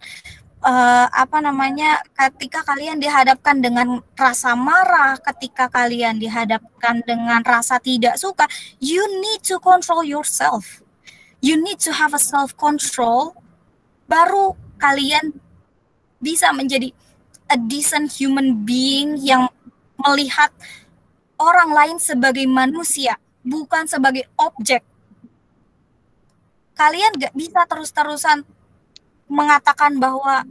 ketika kalian dihadapkan dengan rasa marah, ketika kalian dihadapkan dengan rasa tidak suka, you need to control yourself. You need to have a self-control, baru kalian bisa menjadi a decent human being yang melihat orang lain sebagai manusia, bukan sebagai objek. Kalian gak bisa terus-terusan mengatakan bahwa,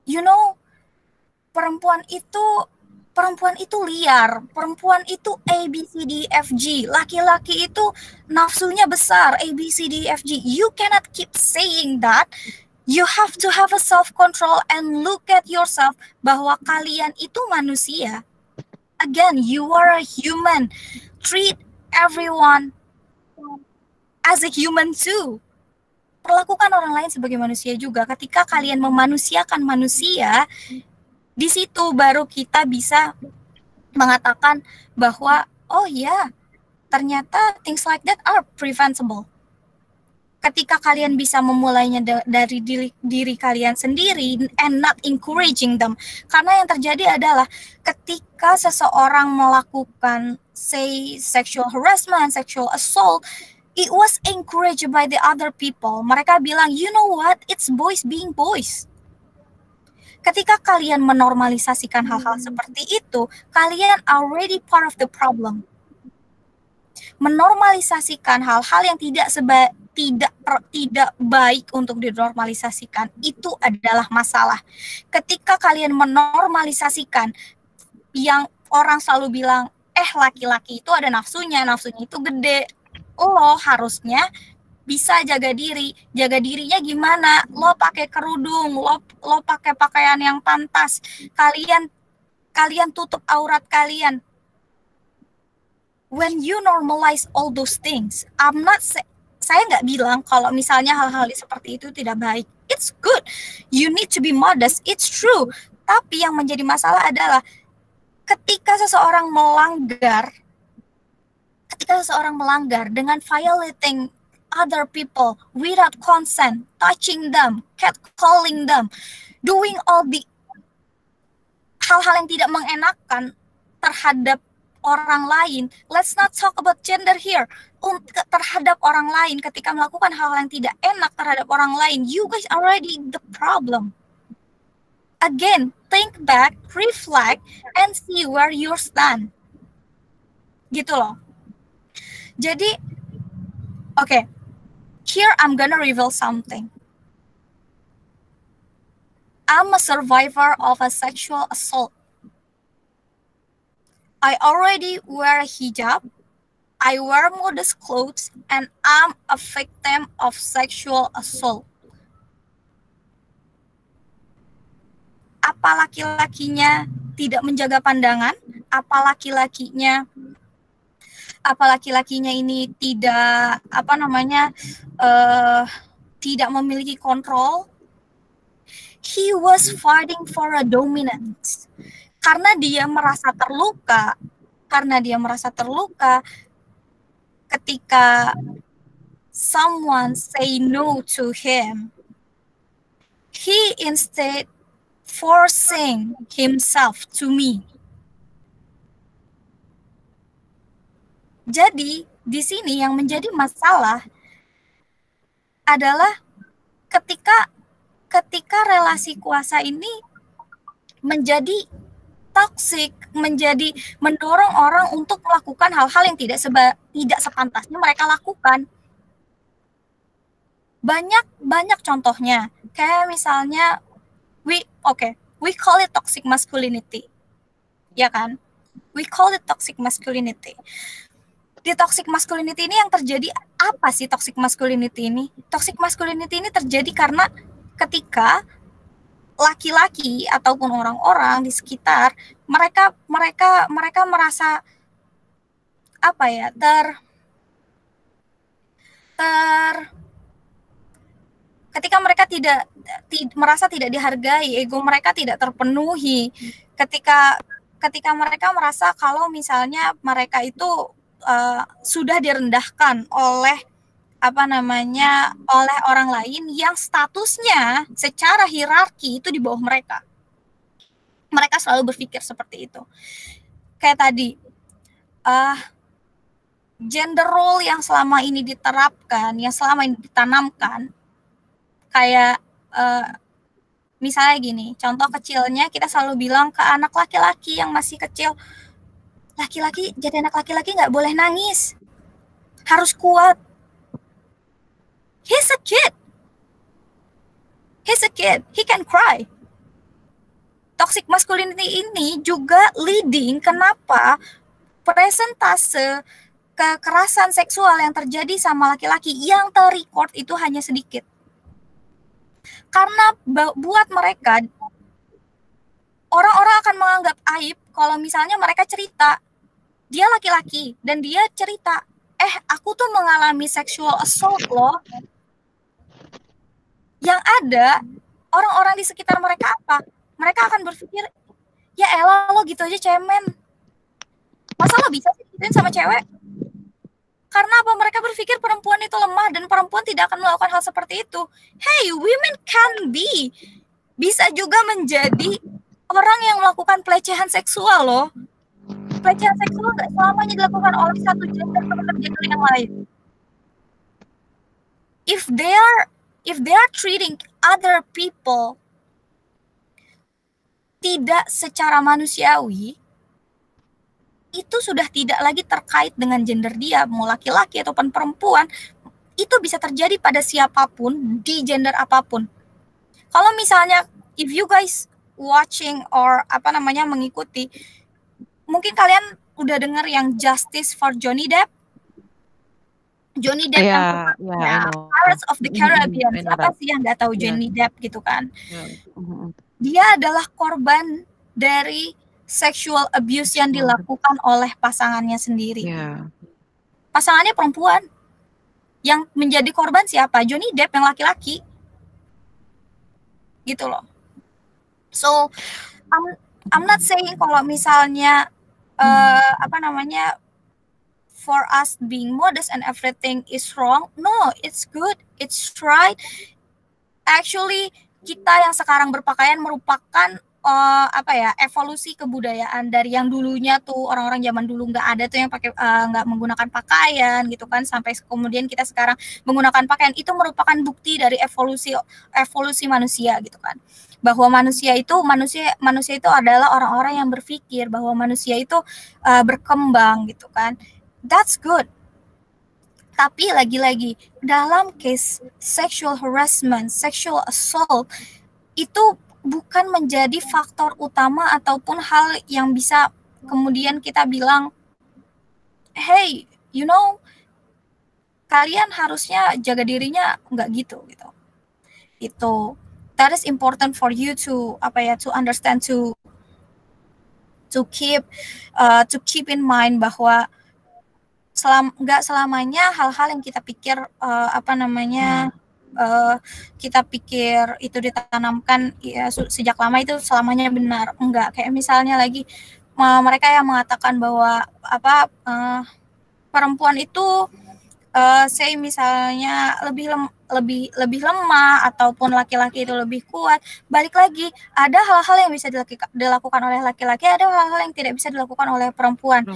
you know, perempuan itu liar, perempuan itu A, B, C, D, F, G, laki-laki itu nafsunya besar, A, B, C, D, F, G. You cannot keep saying that. You have to have a self-control and look at yourself bahwa kalian itu manusia. Again, you are a human. Treat everyone as a human too. Perlakukan orang lain sebagai manusia juga. Ketika kalian memanusiakan manusia, di situ baru kita bisa mengatakan bahwa, oh ya, ternyata things like that are preventable. Ketika kalian bisa memulainya dari diri kalian sendiri and not encouraging them. Karena yang terjadi adalah ketika seseorang melakukan, say, sexual harassment, sexual assault, it was encouraged by the other people. Mereka bilang, you know what, it's boys being boys. Ketika kalian menormalisasikan hal-hal seperti itu, kalian already part of the problem. Menormalisasikan hal-hal yang tidak baik untuk dinormalisasikan, itu adalah masalah. Ketika kalian menormalisasikan yang orang selalu bilang, laki-laki itu ada nafsunya itu gede, lo harusnya bisa jaga diri. Jaga dirinya gimana? Lo pakai kerudung, lo pakai pakaian yang pantas, kalian tutup aurat kalian. When you normalize all those things, saya nggak bilang kalau misalnya hal-hal seperti itu tidak baik. It's good. You need to be modest. It's true. Tapi yang menjadi masalah adalah ketika seseorang melanggar dengan violating other people without consent, touching them, catcalling them, doing all the hal-hal yang tidak mengenakan terhadap orang lain. Let's not talk about gender here. Terhadap orang lain, ketika melakukan hal yang tidak enak terhadap orang lain, you guys already the problem. again, think back, reflect, and see where you stand. Gitu loh. Jadi, okay, here I'm gonna reveal something. I'm a survivor of a sexual assault. I already wear a hijab, I wear modest clothes, and I'm a victim of sexual assault. Apa laki-lakinya tidak menjaga pandangan? Apa laki-lakinya ini tidak tidak memiliki kontrol? He was fighting for a dominance. Karena dia merasa terluka ketika someone say no to him, he instead forcing himself to me. Jadi di sini yang menjadi masalah adalah ketika relasi kuasa ini menjadi toksik, menjadi mendorong orang untuk melakukan hal-hal yang tidak sepantasnya mereka lakukan. Banyak contohnya. Kayak misalnya we call it toxic masculinity. Ya kan? We call it toxic masculinity. Di toxic masculinity ini yang terjadi apa sih toxic masculinity ini? Toxic masculinity ini terjadi karena ketika laki-laki ataupun orang-orang di sekitar mereka merasa ketika mereka merasa tidak dihargai, ego mereka tidak terpenuhi, ketika mereka merasa kalau misalnya mereka itu sudah direndahkan oleh oleh orang lain yang statusnya secara hierarki itu di bawah mereka. Mereka selalu berpikir seperti itu. Kayak tadi, gender role yang selama ini diterapkan, yang selama ini ditanamkan, kayak misalnya gini, contoh kecilnya kita selalu bilang ke anak laki-laki yang masih kecil, jadi anak laki-laki nggak boleh nangis, harus kuat. He's a kid, he can cry. Toxic masculinity ini juga leading kenapa persentase kekerasan seksual yang terjadi sama laki-laki yang terrecord itu hanya sedikit. Karena buat mereka, orang-orang akan menganggap aib kalau misalnya mereka cerita, dia laki-laki dan dia cerita, aku tuh mengalami sexual assault loh. Yang ada, orang-orang di sekitar mereka apa? Mereka akan berpikir, ya elah lo gitu aja cemen. Masa lo bisa sih gituin sama cewek? Karena apa? Mereka berpikir perempuan itu lemah dan perempuan tidak akan melakukan hal seperti itu. Hey, women can be. Bisa juga menjadi orang yang melakukan pelecehan seksual loh. Pelecehan seksual nggak selamanya dilakukan oleh satu gender terhadap gender yang lain. If they are treating other people tidak secara manusiawi, itu sudah tidak lagi terkait dengan gender dia, mau laki-laki ataupun perempuan, itu bisa terjadi pada siapapun, di gender apapun. Kalau misalnya, if you guys watching or mengikuti, mungkin kalian udah dengar yang Justice for Johnny Depp. Johnny Depp Pirates of the Caribbean. Siapa sih yang nggak tahu Johnny Depp gitu kan? Dia adalah korban dari sexual abuse yang dilakukan oleh pasangannya sendiri. Pasangannya perempuan. Yang menjadi korban siapa? Johnny Depp yang laki-laki. Gitu loh. So, I'm not saying kalau misalnya for us being modest and everything is wrong. No, it's good, it's right. Actually, kita yang sekarang berpakaian merupakan evolusi kebudayaan dari yang dulunya tuh orang-orang zaman dulu nggak ada tuh yang pakai nggak menggunakan pakaian gitu kan, sampai kemudian kita sekarang menggunakan pakaian, itu merupakan bukti dari evolusi manusia gitu kan, bahwa manusia itu adalah orang-orang yang berpikir, bahwa manusia itu berkembang gitu kan. That's good. Tapi lagi-lagi dalam case sexual harassment, sexual assault, itu bukan menjadi faktor utama ataupun hal yang bisa kemudian kita bilang, hey, kalian harusnya jaga dirinya, nggak gitu. Itu that is important for you to to understand, to keep in mind bahwa nggak selamanya hal-hal yang kita pikir kita pikir itu ditanamkan ya sejak lama itu selamanya benar. Enggak, kayak misalnya lagi mereka yang mengatakan bahwa perempuan itu misalnya lebih lemah ataupun laki-laki itu lebih kuat. Balik lagi, ada hal-hal yang bisa dilakukan oleh laki-laki, ada hal-hal yang tidak bisa dilakukan oleh perempuan.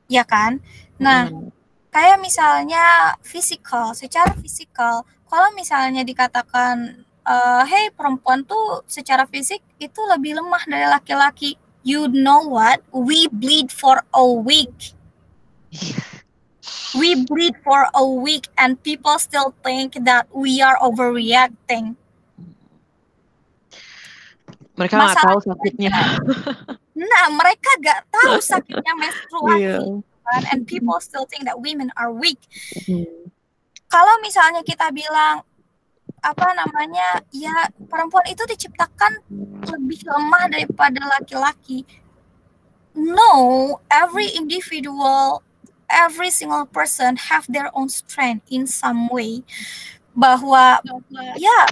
Ya kan? Nah, kayak misalnya secara fisikal, kalau misalnya dikatakan, hey, perempuan tuh secara fisik itu lebih lemah dari laki-laki. You know what? We bleed for a week. We bleed for a week and people still think that we are overreacting. Mereka nggak tahu sakitnya. Nah, mereka nggak tahu sakitnya menstruasi. And people still think that women are weak. Kalau misalnya kita bilang ya perempuan itu diciptakan lebih lemah daripada laki-laki. No, every individual, every single person have their own strength in some way. Bahwa ya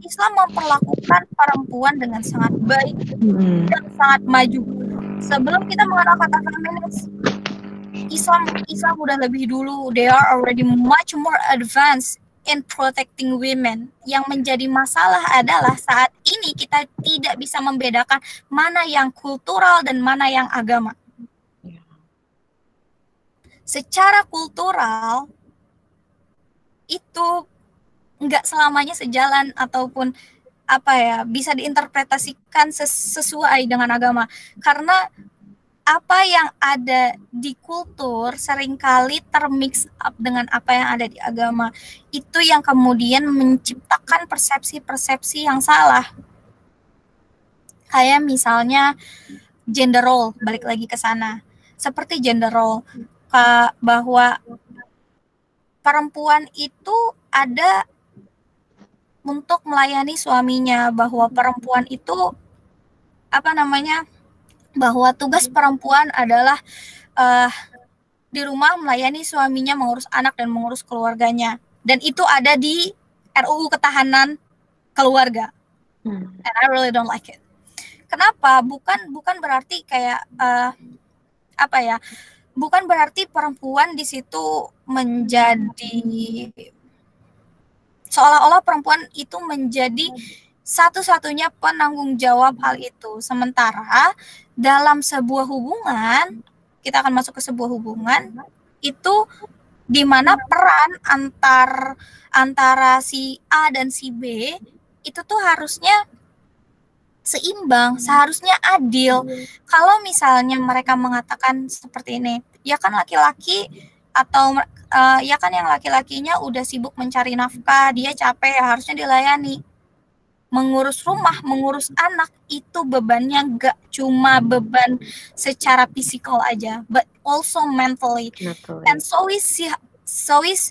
Islam memperlakukan perempuan dengan sangat baik dan sangat maju. Sebelum kita mengenal kata feminis, Islam udah lebih dulu. They are already much more advanced in protecting women. Yang menjadi masalah adalah saat ini kita tidak bisa membedakan mana yang kultural dan mana yang agama. Secara kultural itu nggak selamanya sejalan ataupun bisa diinterpretasikan sesuai dengan agama, karena apa yang ada di kultur seringkali termix up dengan apa yang ada di agama. Itu yang kemudian menciptakan persepsi-persepsi yang salah. Kayak misalnya gender role, balik lagi ke sana. Seperti gender role, bahwa perempuan itu ada untuk melayani suaminya, bahwa perempuan itu bahwa tugas perempuan adalah di rumah melayani suaminya, mengurus anak dan mengurus keluarganya, dan itu ada di RUU Ketahanan Keluarga. And I really don't like it. Kenapa? Bukan berarti kayak bukan berarti perempuan di situ menjadi seolah-olah perempuan itu menjadi satu-satunya penanggung jawab hal itu. Sementara dalam sebuah hubungan, kita akan masuk ke sebuah hubungan itu di mana peran antara si A dan si B itu tuh harusnya seimbang, seharusnya adil. Kalau misalnya mereka mengatakan seperti ini, ya kan laki-laki atau ya kan yang laki-lakinya udah sibuk mencari nafkah, dia capek, ya harusnya dilayani. Mengurus rumah, mengurus anak, itu bebannya gak cuma beban secara fisikal aja, but also mentally. And so is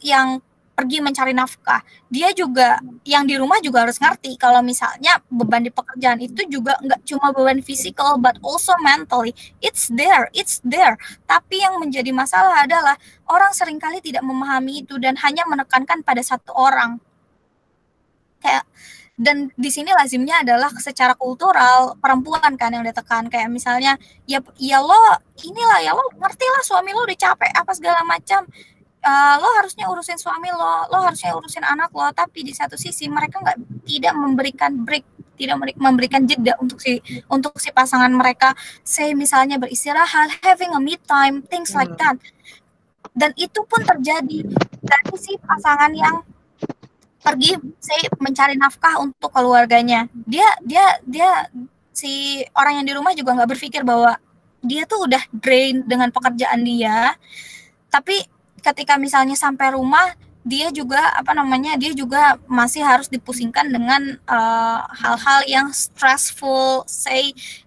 yang pergi mencari nafkah. Dia juga, yang di rumah juga harus ngerti kalau misalnya beban di pekerjaan itu juga gak cuma beban fisikal, but also mentally. It's there. Tapi yang menjadi masalah adalah orang seringkali tidak memahami itu dan hanya menekankan pada satu orang. Dan di sini lazimnya adalah secara kultural perempuan kan yang ditekan, kayak misalnya ya lo ngerti lah suami lo udah capek apa segala macam, lo harusnya urusin suami lo harusnya urusin anak lo, tapi di satu sisi mereka tidak memberikan break, memberikan jeda untuk si pasangan mereka, say misalnya beristirahat, having a me time, things like that. Dan itu pun terjadi dari si pasangan yang pergi mencari nafkah untuk keluarganya. Dia si orang yang di rumah juga nggak berpikir bahwa dia tuh udah drain dengan pekerjaan dia. Tapi ketika misalnya sampai rumah, dia juga dia juga masih harus dipusingkan dengan hal-hal yang stressful.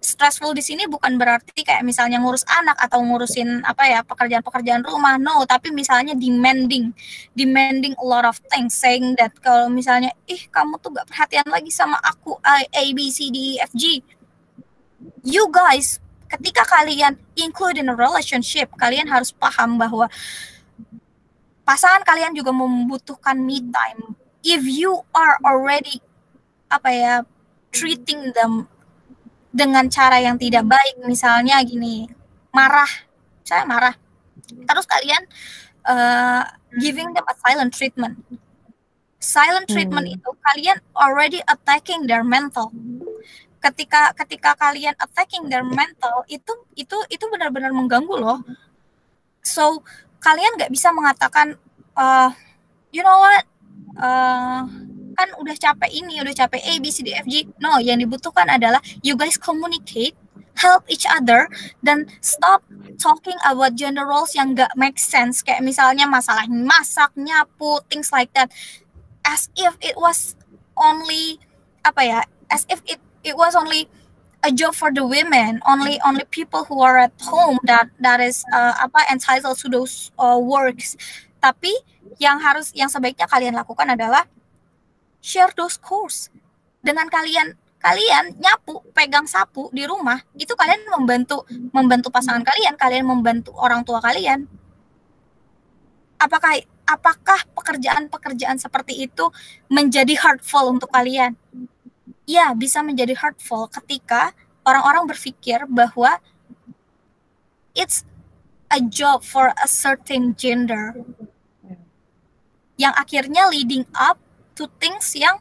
Stressful di sini bukan berarti kayak misalnya ngurus anak atau ngurusin pekerjaan-pekerjaan rumah, no, tapi misalnya demanding a lot of things, saying that kalau misalnya kamu tuh gak perhatian lagi sama aku, A B C D E F G. You guys, ketika kalian include in a relationship, kalian harus paham bahwa pasangan kalian juga membutuhkan me time. If you are already treating them dengan cara yang tidak baik, misalnya gini, saya marah, terus kalian giving them a silent treatment. Silent treatment itu kalian already attacking their mental. Ketika kalian attacking their mental, itu benar-benar mengganggu loh. So kalian nggak bisa mengatakan, you know what, kan udah capek A, B, C, D, F, G. No, yang dibutuhkan adalah you guys communicate, help each other, dan stop talking about gender roles yang nggak make sense. Kayak misalnya masalah masak, nyapu, things like that. As if it was only, as if it was only a job for the women, only people who are at home that is entitled to those works. Tapi yang sebaiknya kalian lakukan adalah share those chores. Dengan kalian nyapu, pegang sapu di rumah, itu kalian membantu pasangan kalian membantu orang tua kalian. Apakah pekerjaan seperti itu menjadi hurtful untuk kalian? Ya, bisa menjadi hurtful ketika orang-orang berpikir bahwa it's a job for a certain gender, yang akhirnya leading up to things yang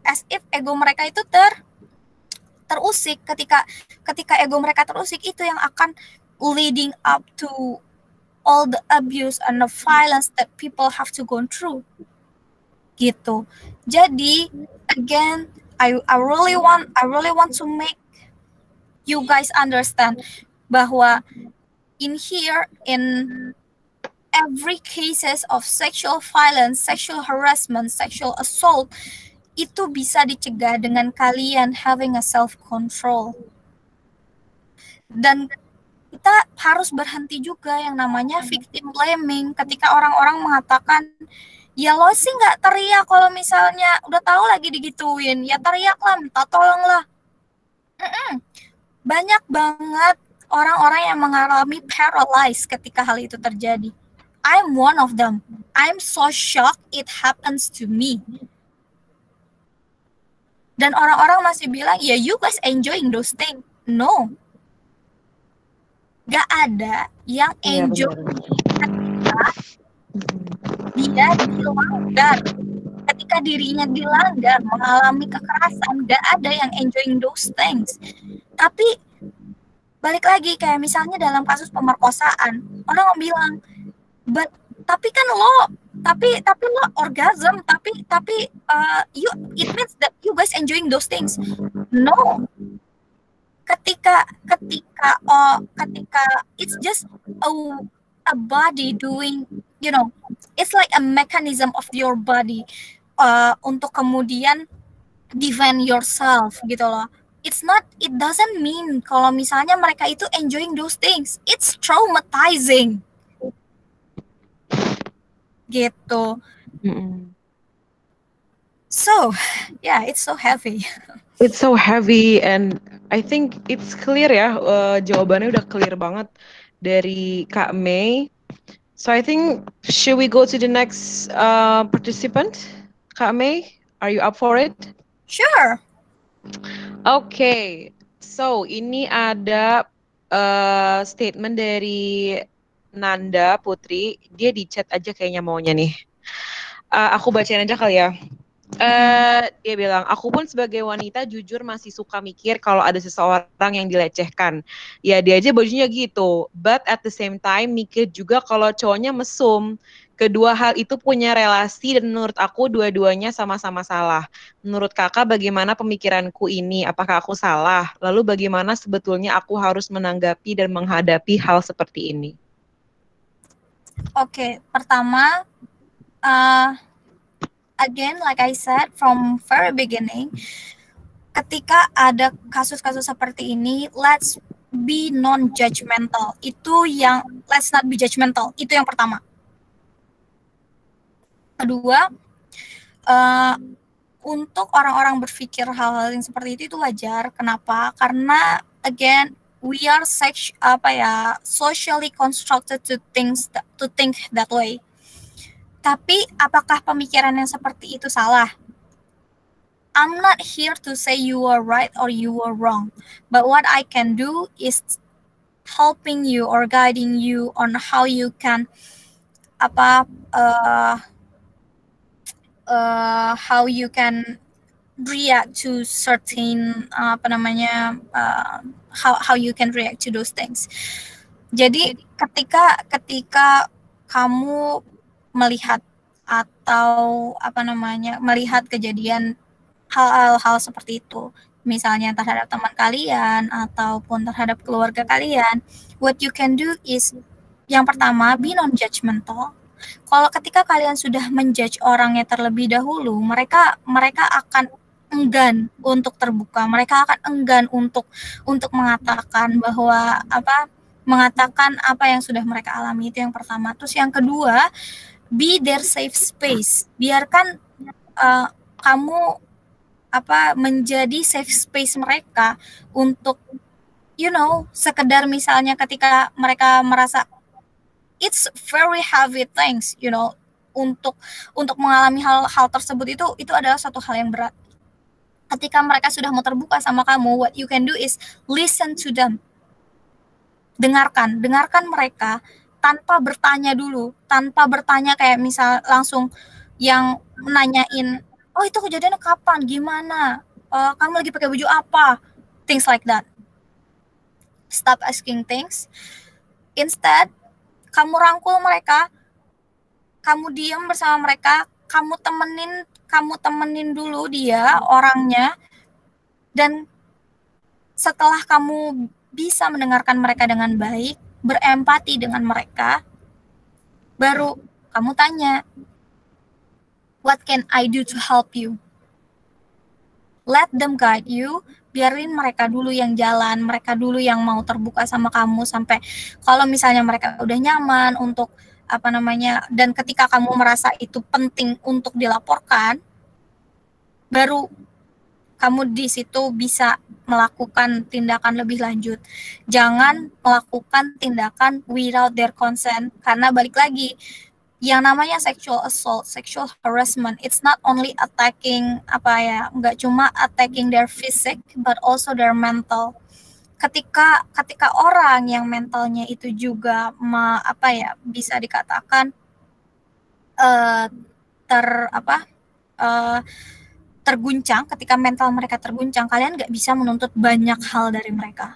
as if ego mereka itu terusik. Ketika ego mereka terusik, itu yang akan leading up to all the abuse and the violence that people have to go through. Gitu. Jadi again, I really want to make you guys understand bahwa in every cases of sexual violence, sexual harassment, sexual assault, itu bisa dicegah dengan kalian having a self control. Dan kita harus berhenti juga yang namanya victim blaming. Ketika orang-orang mengatakan, ya lo sih nggak teriak kalau misalnya udah tahu lagi digituin, ya teriak lah, minta tolong lah. Banyak banget orang-orang yang mengalami paralyzed ketika hal itu terjadi. I'm one of them. I'm so shocked it happens to me. Dan orang-orang masih bilang, ya you guys enjoying those things. No. Gak ada yang enjoy dia dilanggar. Ketika dirinya dilanggar, mengalami kekerasan, gak ada yang enjoying those things. Tapi balik lagi, kayak misalnya dalam kasus pemerkosaan, orang bilang, tapi kan lo orgasm, tapi it means that you guys enjoying those things. No. Ketika it's just a body doing, it's like a mechanism of your body untuk kemudian defend yourself gitu loh. It doesn't mean kalau misalnya mereka itu enjoying those things. It's traumatizing. Gitu. So, yeah, it's so heavy. It's so heavy, and I think it's clear ya, jawabannya udah clear banget dari Kak Mei. So I think, should we go to the next participant? Kak Mei, are you up for it? Sure. Okay, so ini ada statement dari Nanda Putri. Dia di chat aja kayaknya maunya nih. Aku bacain aja kali ya. Dia bilang, aku pun sebagai wanita jujur masih suka mikir kalau ada seseorang yang dilecehkan. Ya dia aja bajunya gitu. But at the same time mikir juga kalau cowoknya mesum. Kedua hal itu punya relasi dan menurut aku dua-duanya sama-sama salah. Menurut kakak bagaimana pemikiranku ini? Apakah aku salah? Lalu bagaimana sebetulnya aku harus menanggapi dan menghadapi hal seperti ini? Oke, pertama, again, like I said from very beginning, ketika ada kasus-kasus seperti ini, let's be non-judgmental. Itu yang, let's not be judgmental. Itu yang pertama. Kedua, untuk orang-orang berpikir hal-hal yang seperti itu wajar. Kenapa? Karena again, we are socially constructed to think that way. Tapi apakah pemikiran yang seperti itu salah? I'm not here to say you are right or you are wrong, but what I can do is helping you or guiding you on how you can how you can react to certain how you can react to those things. Jadi ketika kamu melihat atau melihat kejadian hal-hal seperti itu, misalnya terhadap teman kalian ataupun terhadap keluarga kalian, what you can do is yang pertama, be non-judgmental. Kalau ketika kalian sudah menjudge orangnya terlebih dahulu, mereka akan enggan untuk terbuka, mereka akan enggan untuk mengatakan bahwa mengatakan apa yang sudah mereka alami. Itu yang pertama. Terus yang kedua, be their safe space. Biarkan kamu menjadi safe space mereka untuk sekedar misalnya ketika mereka merasa it's very heavy things, untuk mengalami hal tersebut itu adalah suatu hal yang berat. Ketika mereka sudah mau terbuka sama kamu, what you can do is listen to them. Dengarkan mereka tanpa bertanya dulu, tanpa bertanya kayak misal langsung yang menanyain, oh itu kejadiannya kapan, gimana, kamu lagi pakai baju apa, things like that. Stop asking things. Instead, kamu rangkul mereka, kamu diam bersama mereka, kamu temenin dulu dia orangnya, dan setelah kamu bisa mendengarkan mereka dengan baik, berempati dengan mereka, baru kamu tanya, what can I do to help you? Let them guide you. Biarin mereka dulu yang jalan, mereka dulu yang mau terbuka sama kamu sampai kalau misalnya mereka udah nyaman untuk dan ketika kamu merasa itu penting untuk dilaporkan, baru kamu di situ bisa melakukan tindakan lebih lanjut. Jangan melakukan tindakan without their consent, karena balik lagi, yang namanya sexual assault, sexual harassment, it's not only attacking nggak cuma attacking their physique, but also their mental. Ketika orang yang mentalnya itu juga bisa dikatakan terguncang, ketika mental mereka terguncang, kalian nggak bisa menuntut banyak hal dari mereka.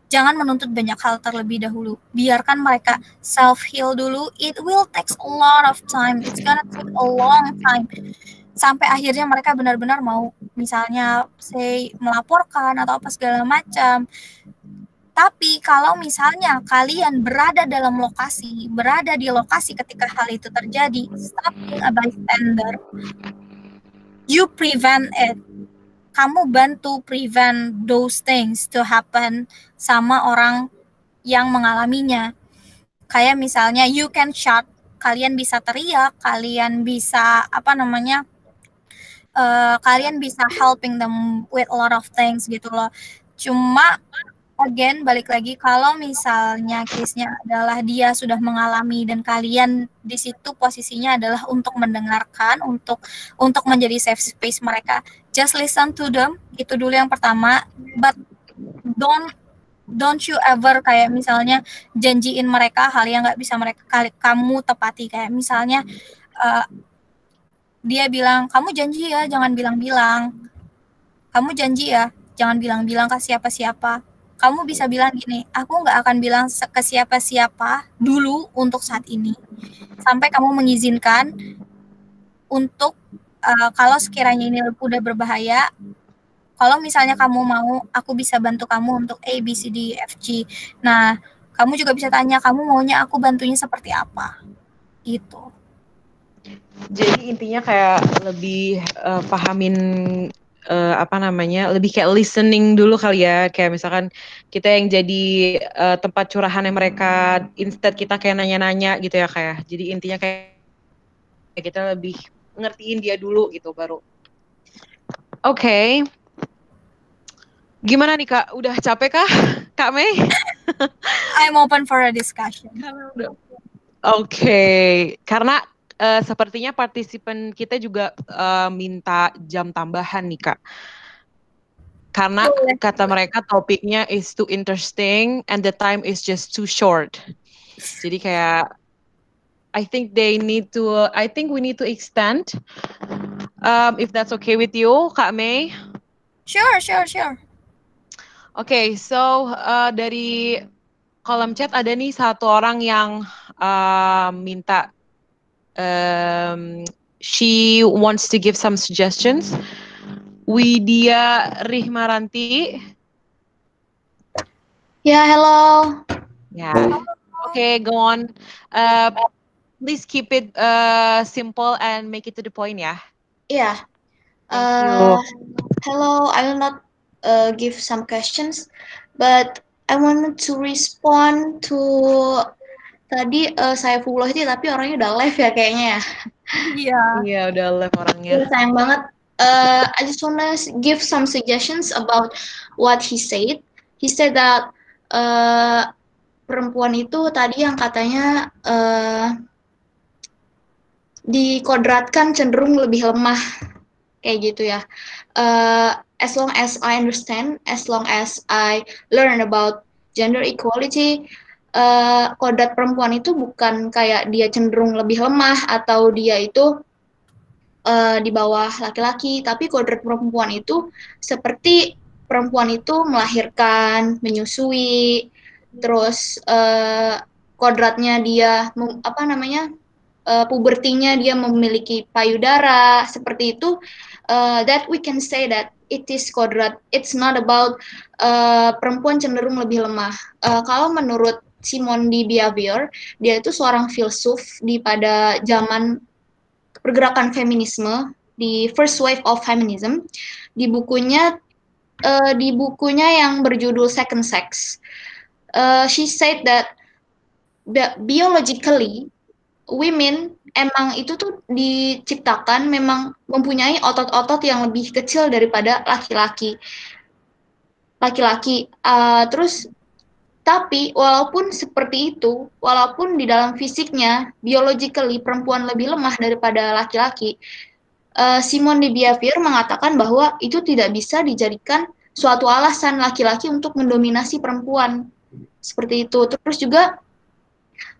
Jangan menuntut banyak hal terlebih dahulu. Biarkan mereka self-heal dulu. It will take a lot of time. It's gonna take a long time. Sampai akhirnya mereka benar-benar mau, misalnya, melaporkan atau apa segala macam. Tapi kalau misalnya kalian berada di lokasi ketika hal itu terjadi, stop being a bystander. You prevent it. Kamu bantu prevent those things to happen sama orang yang mengalaminya. Kayak misalnya you can shout, kalian bisa teriak, kalian bisa kalian bisa helping them with a lot of things gitu loh. Cuma again, balik lagi, kalau misalnya case-nya adalah dia sudah mengalami dan kalian di situ posisinya adalah untuk mendengarkan, untuk menjadi safe space mereka, just listen to them, itu dulu yang pertama. But don't you ever kayak misalnya janjiin mereka hal yang nggak bisa kamu tepati, kayak misalnya dia bilang, kamu janji ya jangan bilang-bilang, kamu janji ya jangan bilang-bilang ke siapa-siapa. Kamu bisa bilang gini, aku nggak akan bilang ke siapa-siapa dulu untuk saat ini, sampai kamu mengizinkan untuk kalau sekiranya ini udah berbahaya, kalau misalnya kamu mau, aku bisa bantu kamu untuk A, B, C, D, F, G. Nah, kamu juga bisa tanya, kamu maunya aku bantunya seperti apa? Gitu. Jadi intinya kayak lebih pahamin apa namanya, lebih kayak listening dulu kali ya, kayak misalkan kita yang jadi tempat curahannya mereka, instead kita kayak nanya-nanya gitu ya kayak. Jadi intinya kayak kita lebih ngertiin dia dulu gitu baru. Oke. Gimana nih Kak? Udah capek kah, Kak Mei? I'm open for a discussion. Oke. Karena sepertinya partisipan kita juga minta jam tambahan nih Kak. Karena kata mereka topiknya is too interesting and the time is just too short. Jadi kayak I think we need to extend. If that's okay with you, Kak Mei. Sure. Okay, so dari kolom chat ada nih satu orang yang minta she wants to give some suggestions. Widya Rihmaranti. Yeah, hello. Yeah. Okay, go on. Please keep it simple and make it to the point, yeah. Yeah. Thank you. Hello, I will not give some questions, but I wanted to respond to tadi Saifullah itu, tapi orangnya udah live ya kayaknya ya. Iya. Iya, udah live orangnya. Sayang banget. I just wanna give some suggestions about what he said. He said that perempuan itu tadi yang katanya dikodratkan cenderung lebih lemah kayak gitu ya. As long as I understand, as long as I learn about gender equality, kodrat perempuan itu bukan kayak dia cenderung lebih lemah atau dia itu di bawah laki-laki, tapi kodrat perempuan itu seperti perempuan itu melahirkan, menyusui, terus kodratnya dia pubertinya dia memiliki payudara seperti itu, that we can say that it is kodrat. It's not about perempuan cenderung lebih lemah. Kalau menurut Simone de Beauvoir, dia itu seorang filsuf pada zaman pergerakan feminisme di first wave of feminism. Di bukunya yang berjudul Second Sex, she said that biologically women emang itu tuh diciptakan memang mempunyai otot-otot yang lebih kecil daripada laki-laki. Terus tapi walaupun seperti itu, walaupun di dalam fisiknya biologically perempuan lebih lemah daripada laki-laki, Simone de Beauvoir mengatakan bahwa itu tidak bisa dijadikan suatu alasan laki-laki untuk mendominasi perempuan. Seperti itu. Terus juga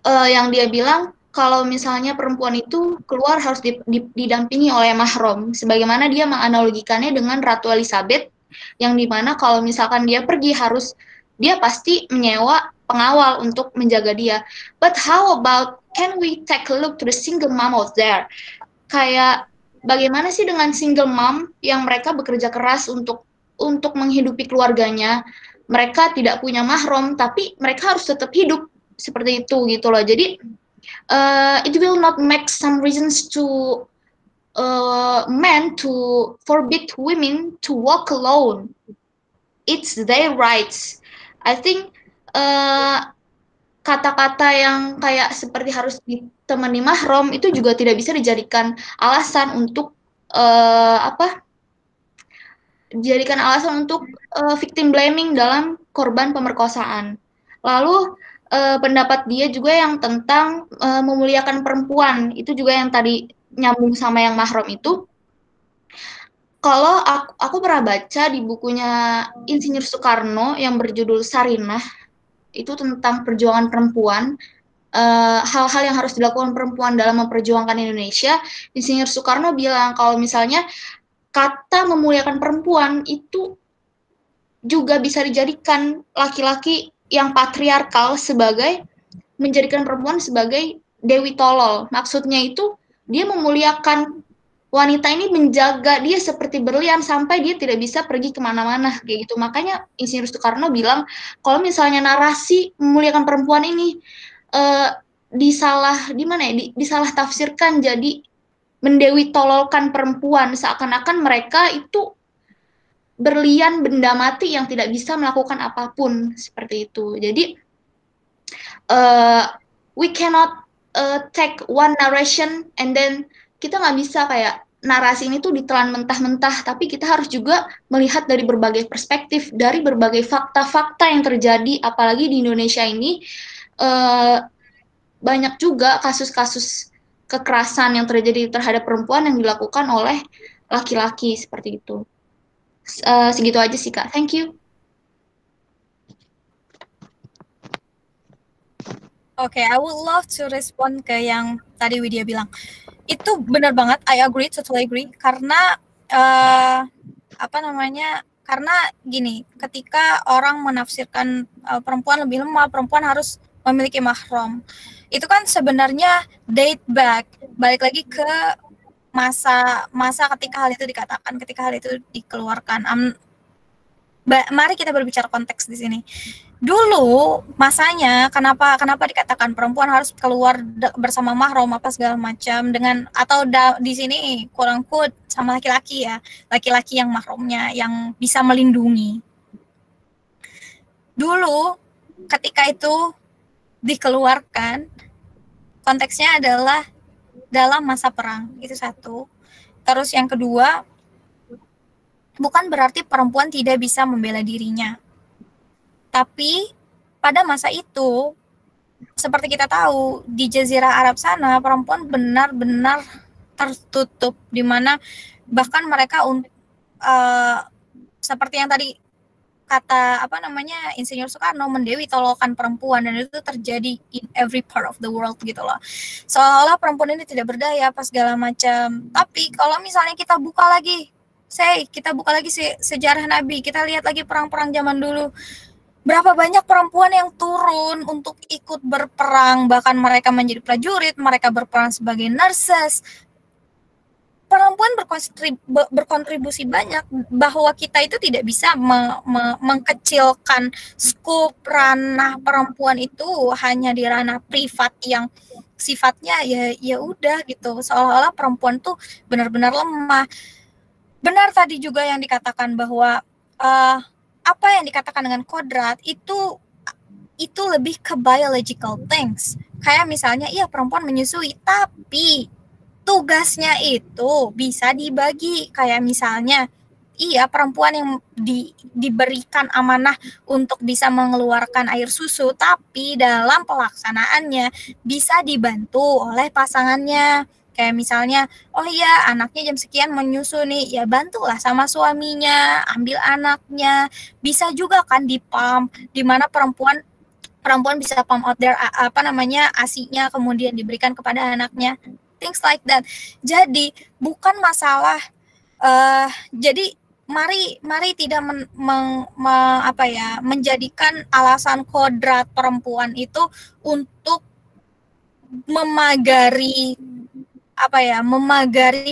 yang dia bilang kalau misalnya perempuan itu keluar harus didampingi oleh mahram, sebagaimana dia menganalogikannya dengan Ratu Elizabeth, yang dimana kalau misalkan dia pergi dia pasti menyewa pengawal untuk menjaga dia. But how about, can we take a look to the single mom out there? Kayak bagaimana sih dengan single mom yang mereka bekerja keras untuk menghidupi keluarganya, mereka tidak punya mahram, tapi mereka harus tetap hidup seperti itu gitu loh. Jadi it will not make some reasons to men to forbid women to walk alone. It's their rights. I think kata-kata yang kayak seperti harus ditemani mahram itu juga tidak bisa dijadikan alasan untuk victim blaming dalam korban pemerkosaan. Lalu pendapat dia juga yang tentang memuliakan perempuan, itu juga yang tadi nyambung sama yang mahram itu. Kalau aku pernah baca di bukunya Insinyur Soekarno yang berjudul Sarinah, itu tentang perjuangan perempuan. hal-hal yang harus dilakukan perempuan dalam memperjuangkan Indonesia, Insinyur Soekarno bilang kalau misalnya kata memuliakan perempuan itu juga bisa dijadikan laki-laki yang patriarkal sebagai menjadikan perempuan sebagai dewi tolol. Maksudnya itu dia memuliakan wanita ini, menjaga dia seperti berlian sampai dia tidak bisa pergi kemana-mana kayak gitu. Makanya Insinyur Soekarno bilang kalau misalnya narasi memuliakan perempuan ini disalah tafsirkan jadi mendewi tololkan perempuan, seakan-akan mereka itu berlian benda mati yang tidak bisa melakukan apapun seperti itu. Jadi we cannot take one narration and then kita nggak bisa kayak narasi ini tuh ditelan mentah-mentah, tapi kita harus juga melihat dari berbagai perspektif, dari berbagai fakta-fakta yang terjadi, apalagi di Indonesia ini banyak juga kasus-kasus kekerasan yang terjadi terhadap perempuan yang dilakukan oleh laki-laki seperti itu. Segitu aja sih Kak, thank you. Oke, I would love to respond ke yang tadi Widya bilang. Itu benar banget, I agree, totally agree. Karena karena gini, ketika orang menafsirkan perempuan lebih lemah, perempuan harus memiliki mahram. Itu kan sebenarnya balik lagi ke masa ketika hal itu dikatakan, ketika hal itu dikeluarkan. Mari kita berbicara konteks di sini. Dulu masanya kenapa dikatakan perempuan harus keluar bersama mahram apa segala macam dengan atau di sini kurang quote sama laki-laki ya, laki-laki yang mahramnya yang bisa melindungi. Dulu ketika itu dikeluarkan, konteksnya adalah dalam masa perang, itu satu. Terus yang kedua, bukan berarti perempuan tidak bisa membela dirinya. Tapi pada masa itu, seperti kita tahu, di Jazirah Arab sana, perempuan benar-benar tertutup, di mana bahkan mereka seperti yang tadi kata Insinyur Soekarno, mendewi tololkan perempuan, dan itu terjadi in every part of the world gitu loh. Seolah-olah perempuan ini tidak berdaya apa segala macam. Tapi kalau misalnya kita buka lagi sejarah Nabi, kita lihat lagi perang-perang zaman dulu. Berapa banyak perempuan yang turun untuk ikut berperang, bahkan mereka menjadi prajurit, mereka berperan sebagai nurses. Perempuan berkontribusi banyak, bahwa kita itu tidak bisa mengkecilkan skup ranah perempuan itu hanya di ranah privat yang sifatnya ya udah gitu, seolah-olah perempuan tuh benar-benar lemah. Benar tadi juga yang dikatakan bahwa apa yang dikatakan dengan kodrat itu lebih ke biological things. Kayak misalnya perempuan menyusui, tapi tugasnya itu bisa dibagi. Kayak misalnya perempuan yang diberikan amanah untuk bisa mengeluarkan air susu, tapi dalam pelaksanaannya bisa dibantu oleh pasangannya. Kayak misalnya, anaknya jam sekian menyusu nih, ya bantulah sama suaminya, ambil anaknya. Bisa juga kan di-pump, di mana perempuan bisa pump out their ASI-nya, kemudian diberikan kepada anaknya. Things like that. Jadi bukan masalah. Jadi mari tidak menjadikan alasan kodrat perempuan itu untuk memagari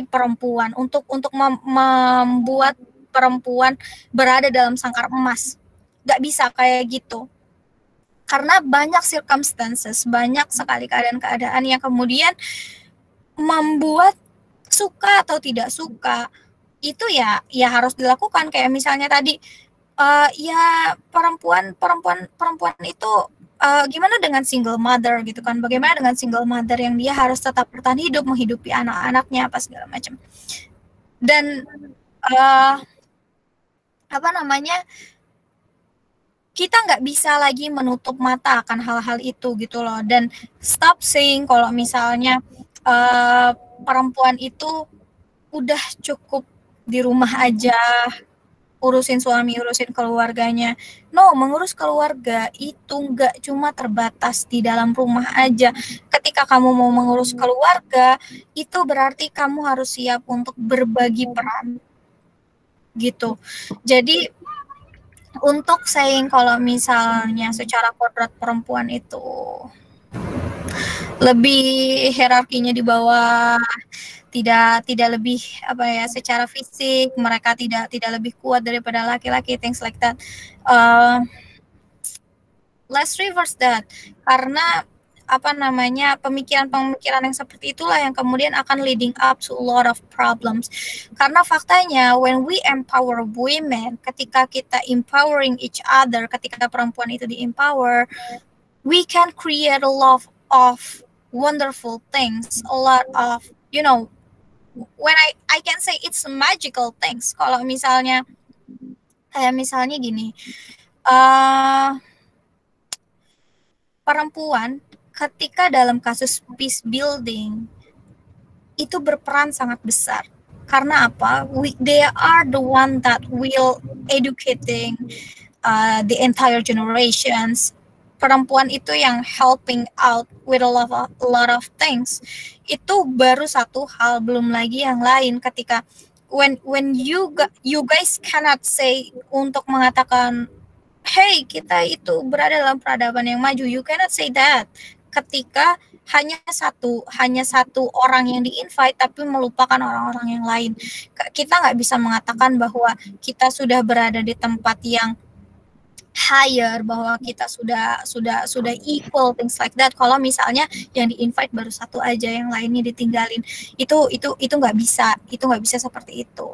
perempuan, untuk membuat perempuan berada dalam sangkar emas. Gak bisa kayak gitu. Karena banyak circumstances, banyak sekali keadaan-keadaan yang kemudian membuat suka atau tidak suka itu ya harus dilakukan. Kayak misalnya tadi perempuan itu gimana dengan single mother gitu kan, bagaimana dengan single mother yang dia harus tetap bertahan hidup, menghidupi anak-anaknya apa segala macam. Dan kita nggak bisa lagi menutup mata akan hal-hal itu gitu loh. Dan stop saying kalau misalnya perempuan itu udah cukup di rumah aja, urusin suami, urusin keluarganya. No, mengurus keluarga itu nggak cuma terbatas di dalam rumah aja. Ketika kamu mau mengurus keluarga, itu berarti kamu harus siap untuk berbagi peran. Gitu. Jadi untuk saying kalau misalnya secara kodrat perempuan itu lebih hierarkinya di bawah, tidak lebih apa ya, secara fisik mereka tidak lebih kuat daripada laki-laki, things like that. Let's reverse that, karena apa namanya, pemikiran yang seperti itulah yang kemudian akan leading up to a lot of problems. Karena faktanya when we empower women, ketika kita empowering each other, ketika perempuan itu di empower, we can create a lot of wonderful things, a lot of, you know, when I can say it's magical things. Kalau misalnya kayak misalnya gini, perempuan ketika dalam kasus peace building itu berperan sangat besar. Karena apa? They are the one that will educating the entire generations. Perempuan itu yang helping out with a lot of things. Itu baru satu hal, belum lagi yang lain. Ketika when you guys cannot say untuk mengatakan, hey, kita itu berada dalam peradaban yang maju. You cannot say that ketika hanya satu orang yang di-invite tapi melupakan orang-orang yang lain. Kita nggak bisa mengatakan bahwa kita sudah berada di tempat yang higher, bahwa kita sudah equal, things like that. Kalau misalnya yang di-invite baru satu aja, yang lainnya ditinggalin, itu nggak bisa, seperti itu,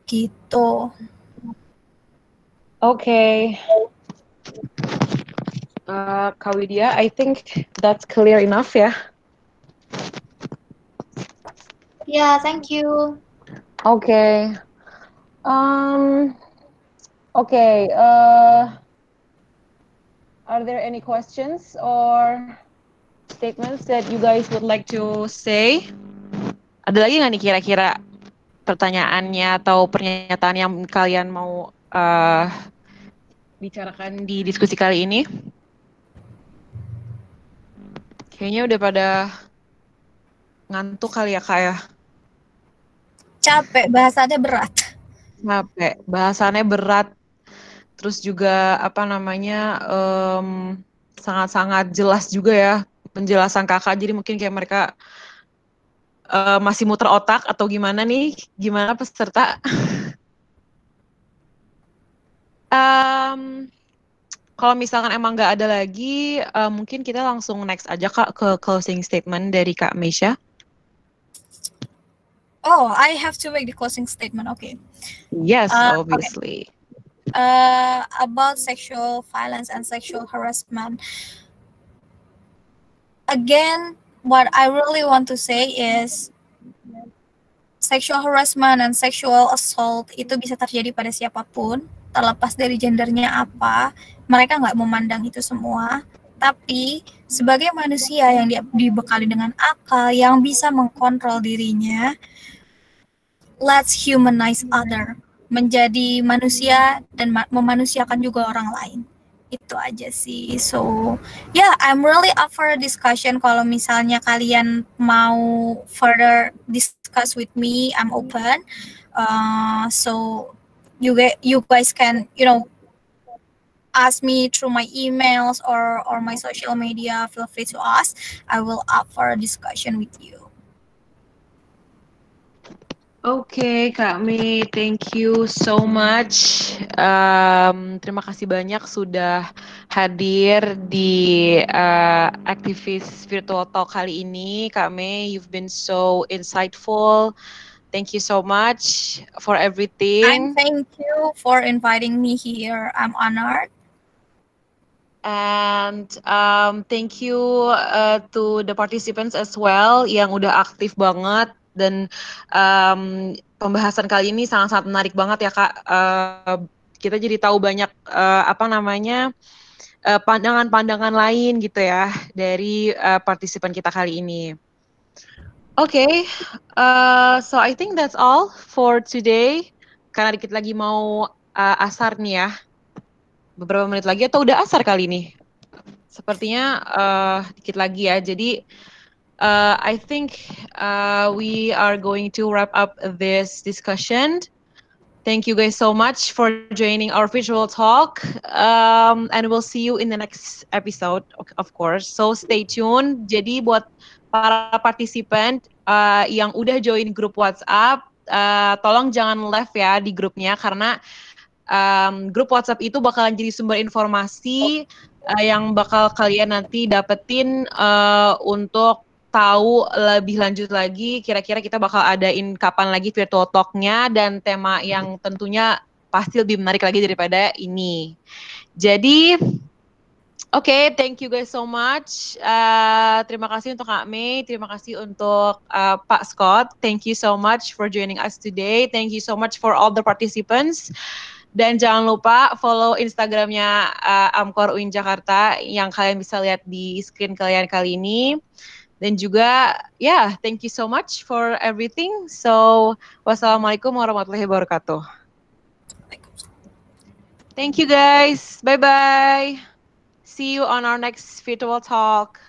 gitu. Okay. Kak Widya, I think that's clear enough ya. Yeah, thank you. Okay. Okay. Are there any questions or statements that you guys would like to say? Ada lagi nggak nih kira-kira pertanyaannya atau pernyataan yang kalian mau bicarakan di diskusi kali ini? Kayaknya udah pada ngantuk kali ya, Kak ya? Capek, bahasannya berat. Capek, bahasannya berat. Terus juga apa namanya, sangat-sangat jelas juga ya penjelasan kakak. Jadi mungkin kayak mereka masih muter otak atau gimana nih? Gimana peserta? Kalau misalkan emang nggak ada lagi, mungkin kita langsung next aja Kak ke closing statement dari Kak Meisha. Oh, I have to make the closing statement. Okay. Yes, obviously. Okay. About sexual violence and sexual harassment. Again, what I really want to say is sexual harassment and sexual assault itu bisa terjadi pada siapapun, terlepas dari gendernya apa. Mereka nggak memandang itu semua. Tapi sebagai manusia yang dibekali dengan akal yang bisa mengkontrol dirinya, let's humanize other. Menjadi manusia dan memanusiakan juga orang lain. Itu aja sih. So, yeah, I'm really up for a discussion. Kalau misalnya kalian mau further discuss with me, I'm open. So, you guys can, ask me through my emails or my social media. Feel free to ask. I will up for a discussion with you. Oke, Kak Mei, thank you so much. Terima kasih banyak sudah hadir di aktivis virtual talk kali ini. Kak Mei, you've been so insightful. Thank you so much for everything. Thank you for inviting me here. I'm honored. And thank you to the participants as well yang udah aktif banget. Dan pembahasan kali ini sangat-sangat menarik banget ya Kak. Kita jadi tahu banyak pandangan-pandangan lain gitu ya dari partisipan kita kali ini. Okay, so I think that's all for today. Karena dikit lagi mau asar nih ya. Beberapa menit lagi atau udah asar kali ini? Sepertinya dikit lagi ya. Jadi I think we are going to wrap up this discussion. Thank you guys so much for joining our virtual talk, and we'll see you in the next episode, of course. So stay tuned. Jadi buat para partisipan yang udah join grup WhatsApp, tolong jangan left ya di grupnya karena grup WhatsApp itu bakalan jadi sumber informasi yang bakal kalian nanti dapetin untuk tahu lebih lanjut lagi kira-kira kita bakal adain kapan lagi virtual talk-nya dan tema yang tentunya pasti lebih menarik lagi daripada ini. Jadi oke, thank you guys so much. Terima kasih untuk Kak Mei, terima kasih untuk Pak Scott. Thank you so much for joining us today. Thank you so much for all the participants. Dan jangan lupa follow Instagramnya Amkor UIN Jakarta yang kalian bisa lihat di screen kalian kali ini. Dan juga, thank you so much for everything. So, wassalamualaikum warahmatullahi wabarakatuh. Thank you guys. Bye-bye. See you on our next virtual talk.